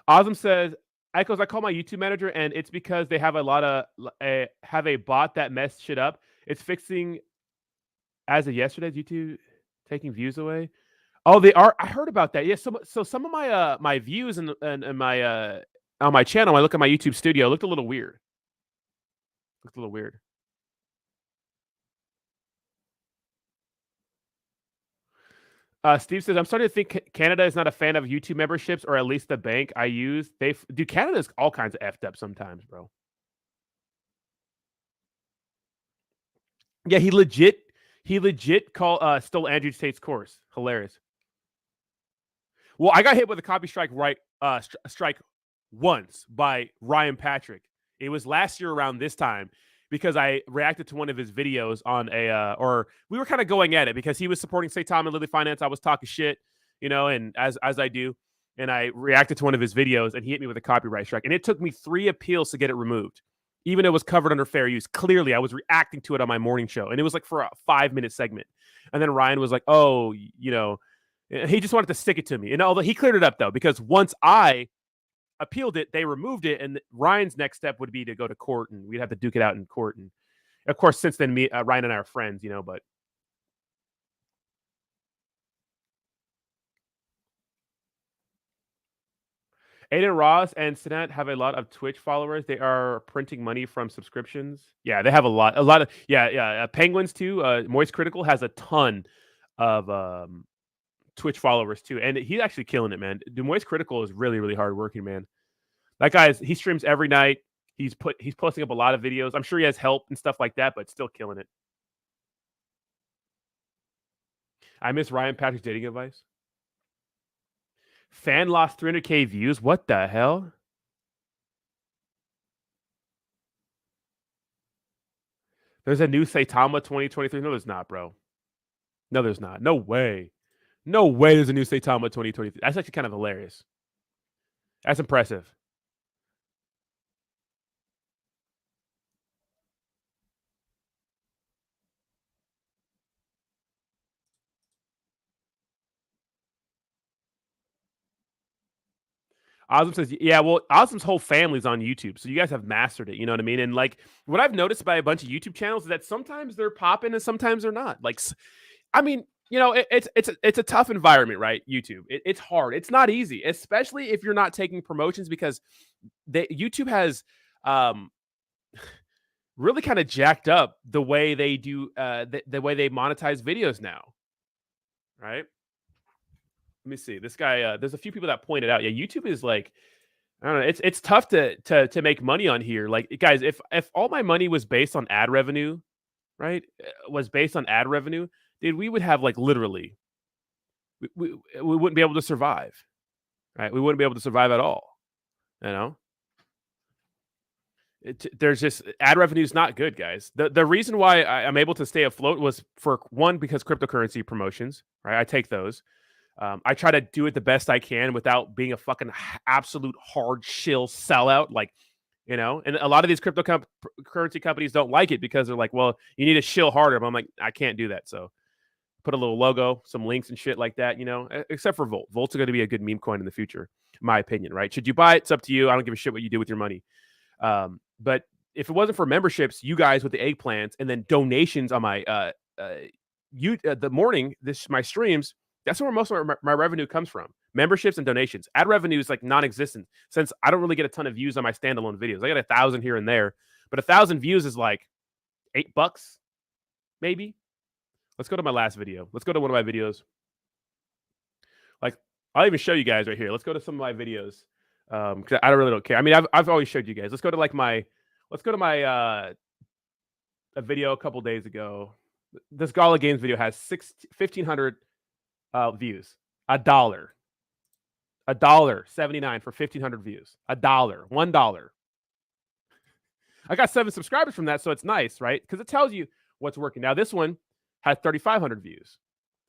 Ozum says, Echoes, I call my YouTube manager and it's because they have have a bot that messed shit up. It's fixing as of yesterday's YouTube taking views away. Oh, they are. I heard about that. Yeah. So some of my my views and my on my channel, I look at my YouTube studio, looked a little weird. Steve says, I'm starting to think Canada is not a fan of YouTube memberships, or at least the bank I use. Canada's all kinds of effed up sometimes, bro. Yeah, he legit stole Andrew Tate's course. Hilarious. Well, I got hit with a copy strike strike once by Ryan Patrick. It was last year around this time because I reacted to one of his videos on or we were kind of going at it because he was supporting St. Tom and Lily Finance. I was talking shit, and as I do, and I reacted to one of his videos and he hit me with a copyright strike. And it took me 3 appeals to get it removed. Even it was covered under fair use. Clearly, I was reacting to it on my morning show, and it was like for a 5-minute segment. And then Ryan was like, "Oh, he just wanted to stick it to me." And although he cleared it up though, because once I appealed it, they removed it, and Ryan's next step would be to go to court, and we'd have to duke it out in court. And of course, since then, Ryan and I are friends, but. Aiden Ross and Sinat have a lot of Twitch followers. They are printing money from subscriptions. Yeah, they have a lot of Penguins too. Moist Critical has a ton of Twitch followers too, and he's actually killing it, man. Moist Critical is really, really hardworking, man. That guy he streams every night. He's posting up a lot of videos. I'm sure he has help and stuff like that, but still killing it. I miss Ryan Patrick's dating advice. Fan lost 300K views. What the hell? There's a new Saitama 2023. No, there's not, bro. No, there's not. No way. No way there's a new Saitama 2023. That's actually kind of hilarious. That's impressive. Osm says, yeah, well, Osm's whole family's on YouTube, so you guys have mastered it. You know what I mean? And like, what I've noticed by a bunch of YouTube channels is that sometimes they're popping and sometimes they're not. Like, I mean, it's a tough environment, right? YouTube, it's hard. It's not easy, especially if you're not taking promotions, because YouTube has really kind of jacked up the way they do the way they monetize videos now, right? Let me see. This guy, there's a few people that pointed out. Yeah, YouTube is like, I don't know. It's tough to make money on here. Like, guys, if all my money was based on ad revenue, right? Was based on ad revenue, dude, we would have like literally, we wouldn't be able to survive, right? We wouldn't be able to survive at all. There's just ad revenue is not good, guys. The reason why I'm able to stay afloat was for one, because cryptocurrency promotions, right? I take those. I try to do it the best I can without being a fucking absolute hard shill sellout. Like, You know, and a lot of these cryptocurrency companies don't like it because they're like, well, you need to shill harder. But I'm like, I can't do that. So put a little logo, some links and shit like that, you know, except for Volt. Volt's going to be a good meme coin in the future, in my opinion, right? Should you buy it? It's up to you. I don't give a shit what you do with your money. But if it wasn't for memberships, you guys with the eggplants and then donations on my the morning, my streams, that's where most of my revenue comes from. Memberships and donations. Ad revenue is like non-existent since I don't really get a ton of views on my standalone videos. I get 1,000 here and there, but 1,000 views is like $8, maybe. Let's go to my last video. Let's go to one of my videos. Like, I'll even show you guys right here. Let's go to some of my videos. Because I really don't care. I mean, I've always showed you guys. Let's go to my a video a couple days ago. This Gala Games video has 1,500 views. $1.79 for 1,500 views. $1. I got 7 subscribers from that, so it's nice, right? Because it tells you what's working. Now this one had 3,500 views.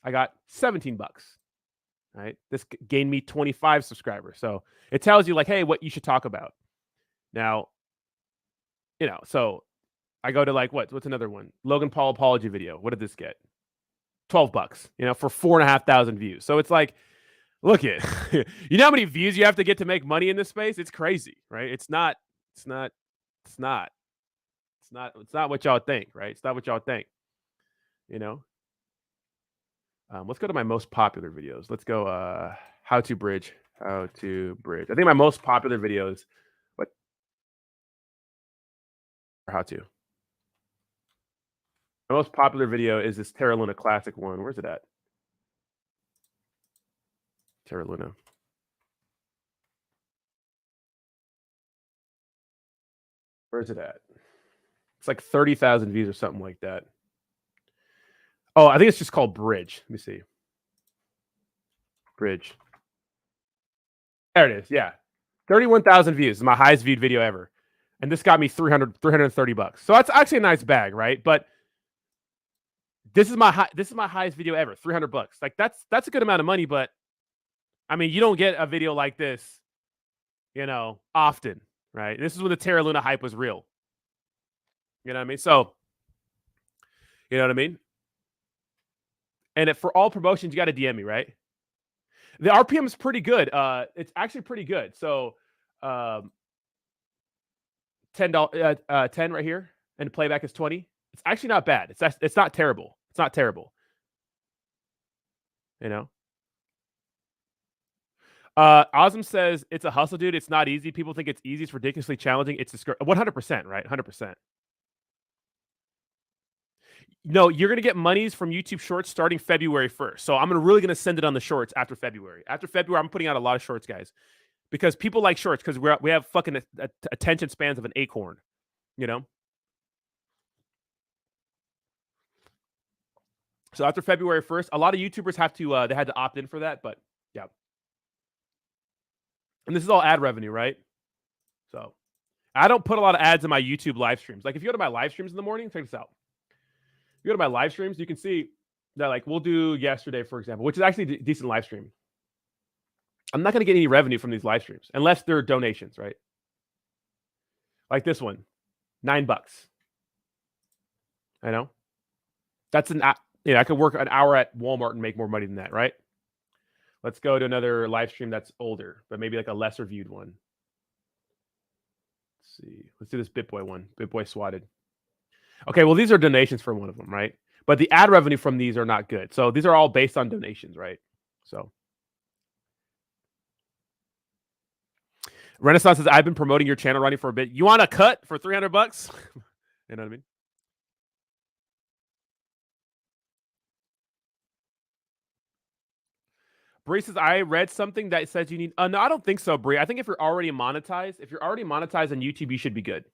I got $17. Right? This gained me 25 subscribers. So it tells you like, hey, what you should talk about. Now, you know, so I go to like what's another one? Logan Paul apology video. What did this get? $12, you know, for 4,500 views. So it's like, look it. You know how many views you have to get to make money in this space? It's crazy, right? It's not what y'all think, right? It's not what y'all think. You know? Let's go to my most popular videos. Let's go how to bridge. I think my most popular videos. What? Or how to. My most popular video is this Terra Luna Classic one. Where's it at? Terra Luna. Where's it at? It's like 30,000 views or something like that. Oh, I think it's just called Bridge. Let me see. Bridge. There it is. Yeah. 31,000 views. It's my highest viewed video ever. And this got me $330. So that's actually a nice bag, right? But this is my highest video ever, $300. Like that's a good amount of money, but I mean, you don't get a video like this, you know, often, right? This is when the Terra Luna hype was real. You know what I mean? So, you know what I mean? And for all promotions, you got to DM me, right? The RPM is pretty good. It's actually pretty good. So, $10, 10 right here, and the playback is 20. It's actually not bad. It's not terrible. It's not terrible. You know. Ozm says it's a hustle, dude. It's not easy. People think it's easy. It's ridiculously challenging. It's 100%, right? 100%. No, you're going to get monies from YouTube Shorts starting February 1st. So I'm really going to send it on the Shorts after February. After February, I'm putting out a lot of Shorts, guys, because people like Shorts because we have fucking attention spans of an acorn, you know? So after February 1st, a lot of YouTubers have to, they had to opt in for that, but yeah. And this is all ad revenue, right? So I don't put a lot of ads in my YouTube live streams. Like if you go to my live streams in the morning, check this out. If you go to my live streams, you can see that like we'll do yesterday, for example, which is actually a decent live stream. I'm not going to get any revenue from these live streams unless they're donations, right? Like this one, $9. I know. That's I could work an hour at Walmart and make more money than that, right? Let's go to another live stream that's older, but maybe like a lesser viewed one. Let's see. Let's do this BitBoy one. BitBoy swatted. Okay, well, these are donations from one of them, right? But the ad revenue from these are not good. So these are all based on donations, right? So Renaissance says, I've been promoting your channel running for a bit. You want a cut for $300? You know what I mean? Bree says, I read something that says you need... no, I don't think so, Bree. I think if you're already monetized on YouTube, you should be good.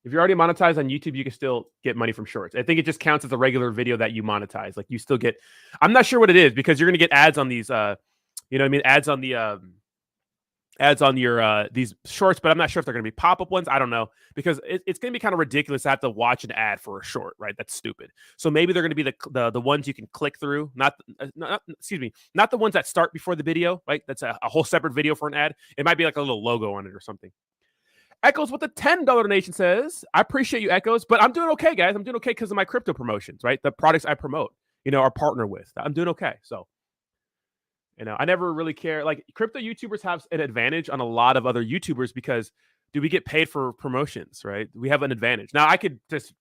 If you're already monetized on YouTube, you can still get money from Shorts. I think it just counts as a regular video that you monetize. Like you still get... I'm not sure what it is because you're going to get ads on these... you know what I mean? Ads on the... ads on your these Shorts, but I'm not sure if they're going to be pop-up ones. I don't know because it's going to be kind of ridiculous to have to watch an ad for a short, right? That's stupid. So maybe they're going to be the ones you can click through, not the ones that start before the video, right? That's a whole separate video for an ad. It might be like a little logo on it or something. Echoes with a $10 donation says, I appreciate you, Echoes, but I'm doing okay, guys. I'm doing okay because of my crypto promotions, right? The products I promote, or partner with. I'm doing okay. So, I never really care. Like, crypto YouTubers have an advantage on a lot of other YouTubers because we get paid for promotions, right? We have an advantage. Now, I could just,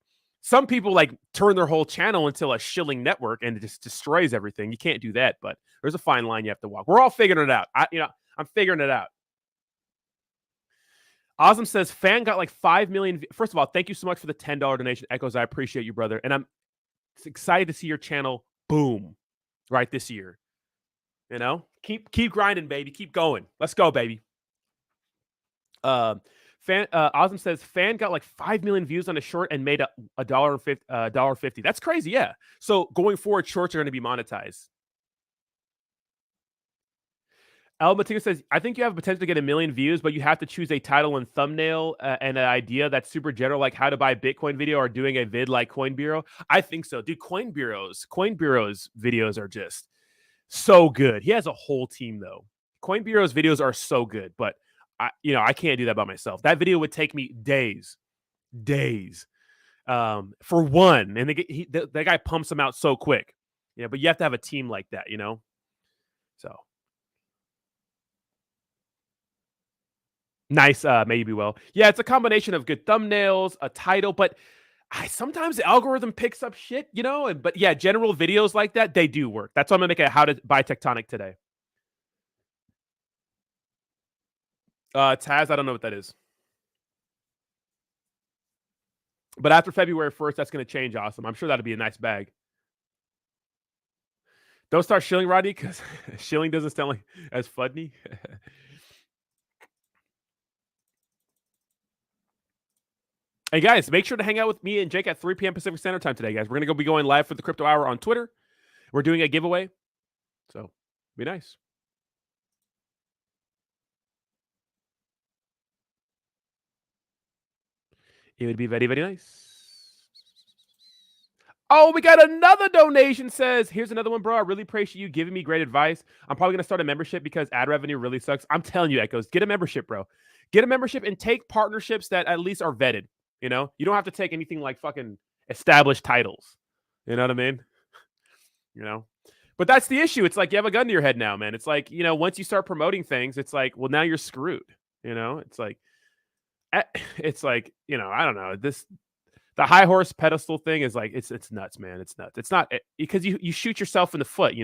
some people like turn their whole channel into a shilling network and it just destroys everything. You can't do that, but there's a fine line you have to walk. We're all figuring it out. I'm figuring it out. Ozum says, fan got like 5 million. First of all, thank you so much for the $10 donation, Echoes. I appreciate you, brother. And I'm excited to see your channel boom right this year. Keep grinding, baby. Keep going. Let's go, baby. Ozum says, fan got like 5 million views on a short and made $1.50. That's crazy, yeah. So going forward, shorts are going to be monetized. El Matinga says, I think you have potential to get 1 million views, but you have to choose a title and thumbnail and an idea that's super general, like how to buy Bitcoin video or doing a vid like Coin Bureau. I think so. Dude, Coin Bureau's videos are just so good. He has a whole team, though. Coin Bureau's videos are so good, but I can't do that by myself. That video would take me days, for one. And that guy pumps them out so quick. But you have to have a team like that, So. Nice, maybe well. Yeah, it's a combination of good thumbnails, a title, but sometimes the algorithm picks up shit, but yeah, general videos like that, they do work. That's why I'm gonna make a how to buy Tectonic today. Taz, I don't know what that is. But after February 1st, that's gonna change. Awesome. I'm sure that'll be a nice bag. Don't start shilling, Rodney, because shilling doesn't sound like as funny. Hey, guys, make sure to hang out with me and Jake at 3 p.m. Pacific Standard Time today, guys. We're going to be going live for the Crypto Hour on Twitter. We're doing a giveaway, so be nice. It would be very, very nice. Oh, we got another donation. Says, here's another one, bro. I really appreciate you giving me great advice. I'm probably going to start a membership because ad revenue really sucks. I'm telling you, Echoes, get a membership, bro. Get a membership and take partnerships that at least are vetted. You don't have to take anything like fucking established titles. You know what I mean? But that's the issue. It's like you have a gun to your head now, man. It's like, once you start promoting things, it's like, well, now you're screwed. It's like, I don't know. The high horse pedestal thing is like, it's nuts, man. It's nuts. It's not because you shoot yourself in the foot,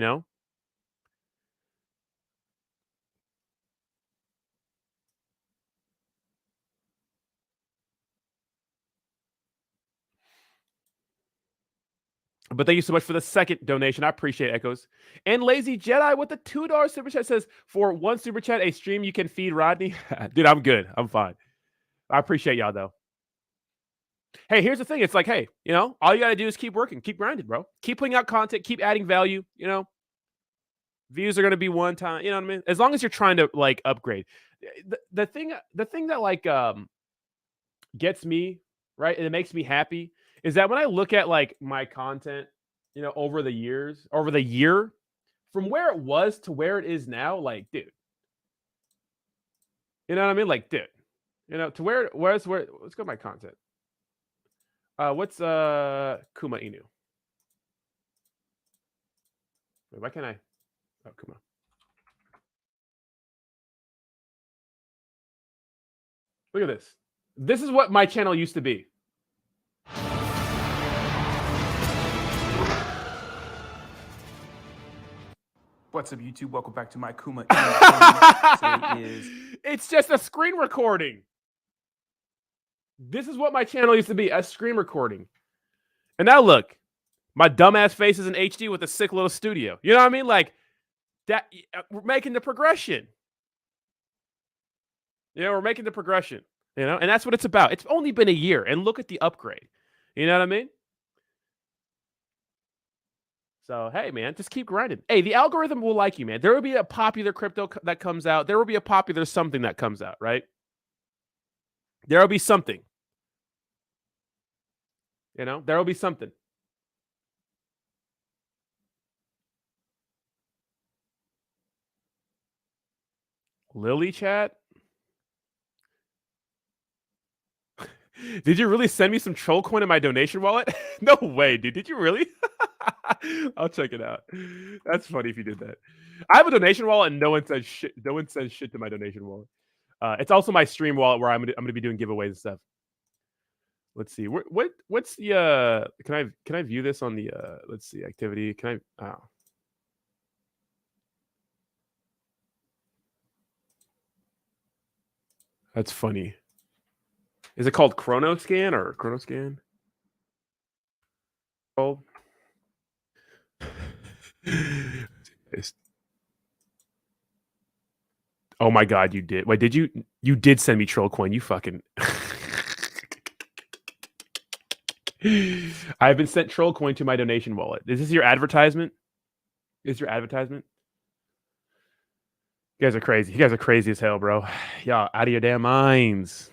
But thank you so much for the second donation. I appreciate it, Echoes. And Lazy Jedi with the $2 super chat says, for one super chat, a stream you can feed Rodney. Dude, I'm good. I'm fine. I appreciate y'all, though. Hey, here's the thing. It's like, hey, all you got to do is keep working, keep grinding, bro. Keep putting out content, keep adding value, Views are going to be one time, you know what I mean? As long as you're trying to, like, upgrade. The thing that, like, gets me, right, and it makes me happy is that when I look at, like, my content, over the year, from where it was to where it is now, like, dude. You know what I mean? Like, dude. To where's let's go to my content. What's Kuma Inu? Wait, why can't I? Oh, Kuma. Look at this. This is what my channel used to be. What's up, YouTube? Welcome back to my Kuma. It's just a screen recording. This is what my channel used to be, a screen recording. And now look, my dumbass face is in HD with a sick little studio. You know what I mean? Like, that, we're making the progression. We're making the progression, and that's what it's about. It's only been a year, and look at the upgrade. You know what I mean? So, hey, man, just keep grinding. Hey, the algorithm will like you, man. There will be a popular crypto that comes out. There will be a popular something that comes out, right? There will be something. There will be something. Lily chat? Did you really send me some troll coin in my donation wallet? No way, dude. Did you really? I'll check it out. That's funny if you did that. I have a donation wallet and no one says shit. No one says shit to my donation wallet. It's also my stream wallet where I'm gonna be doing giveaways and stuff. Let's see. What's the can I view this on the let's see, activity? Can I oh. That's funny. Is it called Cronos Scan or Cronos Scan? Oh. Oh my god, you did. Wait, did you? You did send me troll coin. You fucking. I've been sent troll coin to my donation wallet. Is this your advertisement? Is your advertisement? You guys are crazy. You guys are crazy as hell, bro. Y'all out of your damn minds.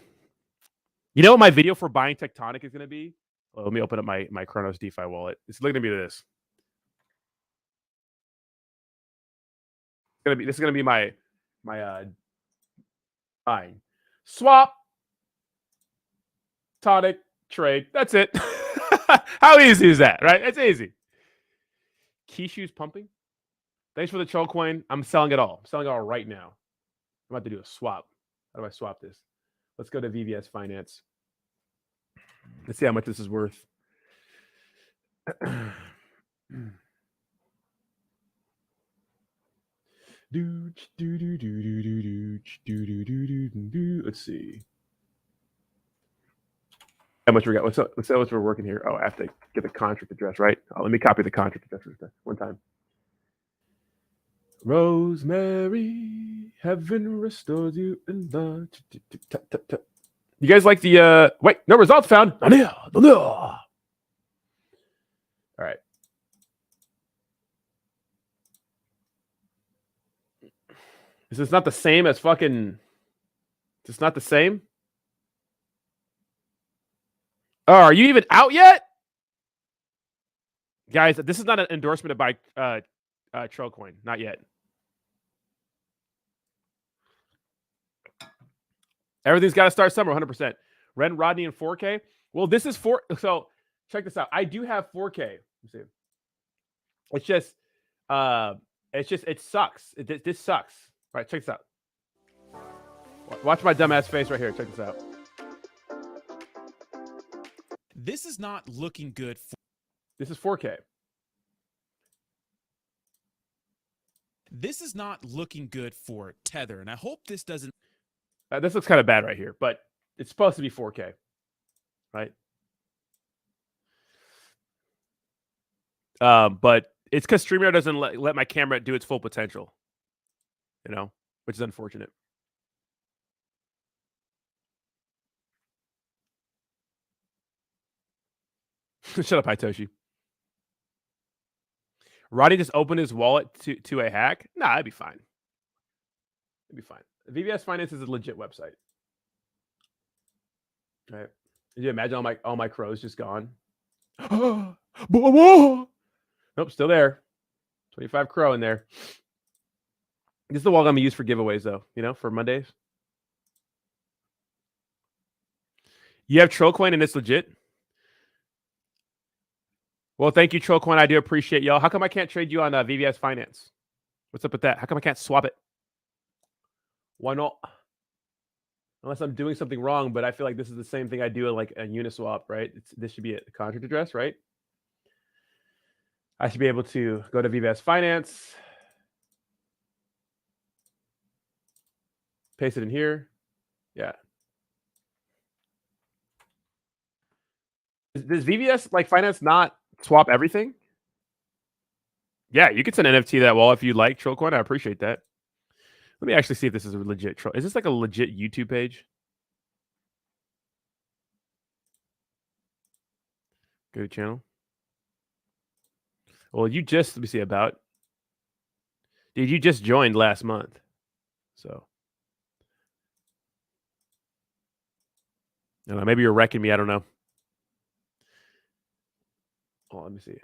You know what my video for buying Tectonic is going to be? Well, let me open up my Cronos DeFi wallet. It's looking to be this. This is gonna be my buying swap tonic trade. That's it. How easy is that, right? It's easy. Kishu's pumping. Thanks for the troll coin. I'm selling it all. I'm selling it all right now. I'm about to do a swap. How do I swap this? Let's go to VVS Finance. Let's see how much this is worth. Let's see how much we got. Let's see how much we're working here. Oh, I have to get the contract address, right? Oh, let me copy the contract address one time. Rosemary, heaven restores you in the. You guys like the wait, no results found. All right. Is this not the same as fucking? Is this not the same? Oh, are you even out yet? Guys, this is not an endorsement to buy Trollcoin. Not yet. Everything's got to start somewhere, 100%. Ren Rodney in 4K. Well, this is so check this out. I do have 4K. Let's see. It sucks. This sucks. All right, check this out. Watch my dumbass face right here. Check this out. This is not looking good. This is 4K. This is not looking good for Tether, and I hope this doesn't. This looks kind of bad right here, but it's supposed to be 4K, right? But it's because StreamYard doesn't let my camera do its full potential, you know, which is unfortunate. Shut up, Hitoshi. Roddy just opened his wallet to a hack? Nah, it'd be fine. It'd be fine. VBS Finance is a legit website. All right. Did you imagine all my crows just gone? Nope, still there. 25 crow in there. This is the wallet I'm gonna use for giveaways, though. You know, for Mondays. You have Trollcoin and it's legit. Well, thank you, Trollcoin. I do appreciate y'all. How come I can't trade you on VVS Finance? What's up with that? How come I can't swap it? Why not? Unless I'm doing something wrong, but I feel like this is the same thing I do at like a Uniswap, right? This should be a contract address, right? I should be able to go to VVS Finance, paste it in here. Yeah. Does VVS like Finance not swap everything? Yeah, you could send NFT to that wall if you like Trollcoin. I appreciate that. Let me actually see if this is a legit troll. Is this like a legit YouTube page? Go to channel. Well, you just, let me see about. Dude, you just joined last month. So. I don't know, maybe you're wrecking me. I don't know. Oh, let me see.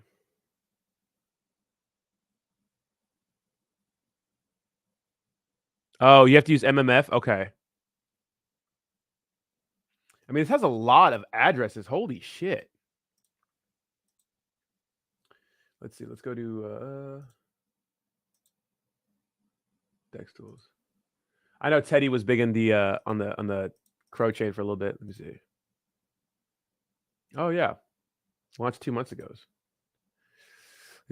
Oh, you have to use MMF? Okay. I mean, this has a lot of addresses. Holy shit. Let's see. Let's go to Dex tools. I know Teddy was big in the on the Crow chain for a little bit. Let me see. Oh yeah, launched 2 months ago.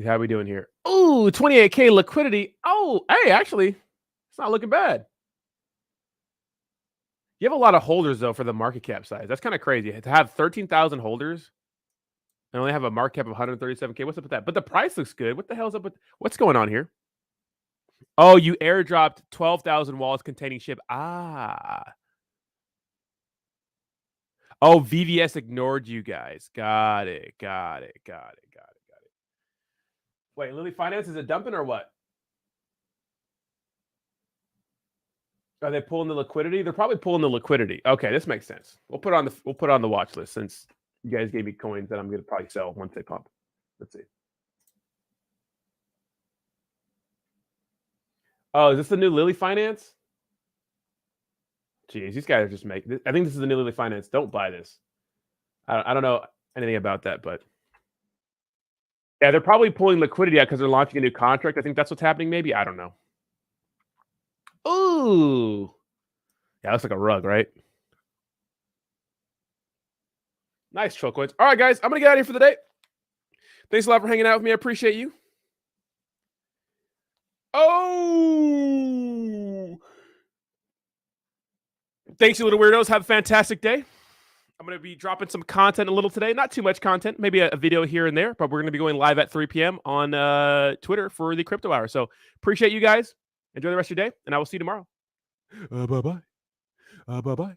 How are we doing here? Oh, 28K liquidity. Oh, hey, actually, it's not looking bad. You have a lot of holders though for the market cap size. That's kind of crazy to have 13,000 holders and only have a market cap of 137K. What's up with that? But the price looks good. What the hell's up with what's going on here? Oh, you airdropped 12,000 wallets containing SHIB. Ah. Oh, VVS ignored you guys. Got it. Wait, Lily Finance, is it dumping or what? Are they pulling the liquidity? They're probably pulling the liquidity. Okay, this makes sense. We'll put it on the watch list since you guys gave me coins that I'm going to probably sell once they pump. Let's see. Oh, is this the new Lily Finance? Jeez, these guys are just making. I think this is the new Lily Finance. Don't buy this. I don't know anything about that, but yeah, they're probably pulling liquidity out because they're launching a new contract. I think that's what's happening. Maybe I don't know. Ooh, yeah, looks like a rug, right? Nice troll coins. All right, guys, I'm gonna get out of here for the day. Thanks a lot for hanging out with me. I appreciate you. Oh, thanks, you little weirdos. Have a fantastic day. I'm going to be dropping some content a little today. Not too much content, maybe a video here and there, but we're going to be going live at 3 p.m. on Twitter for the Crypto Hour. So appreciate you guys. Enjoy the rest of your day, and I will see you tomorrow. Bye-bye. Bye-bye.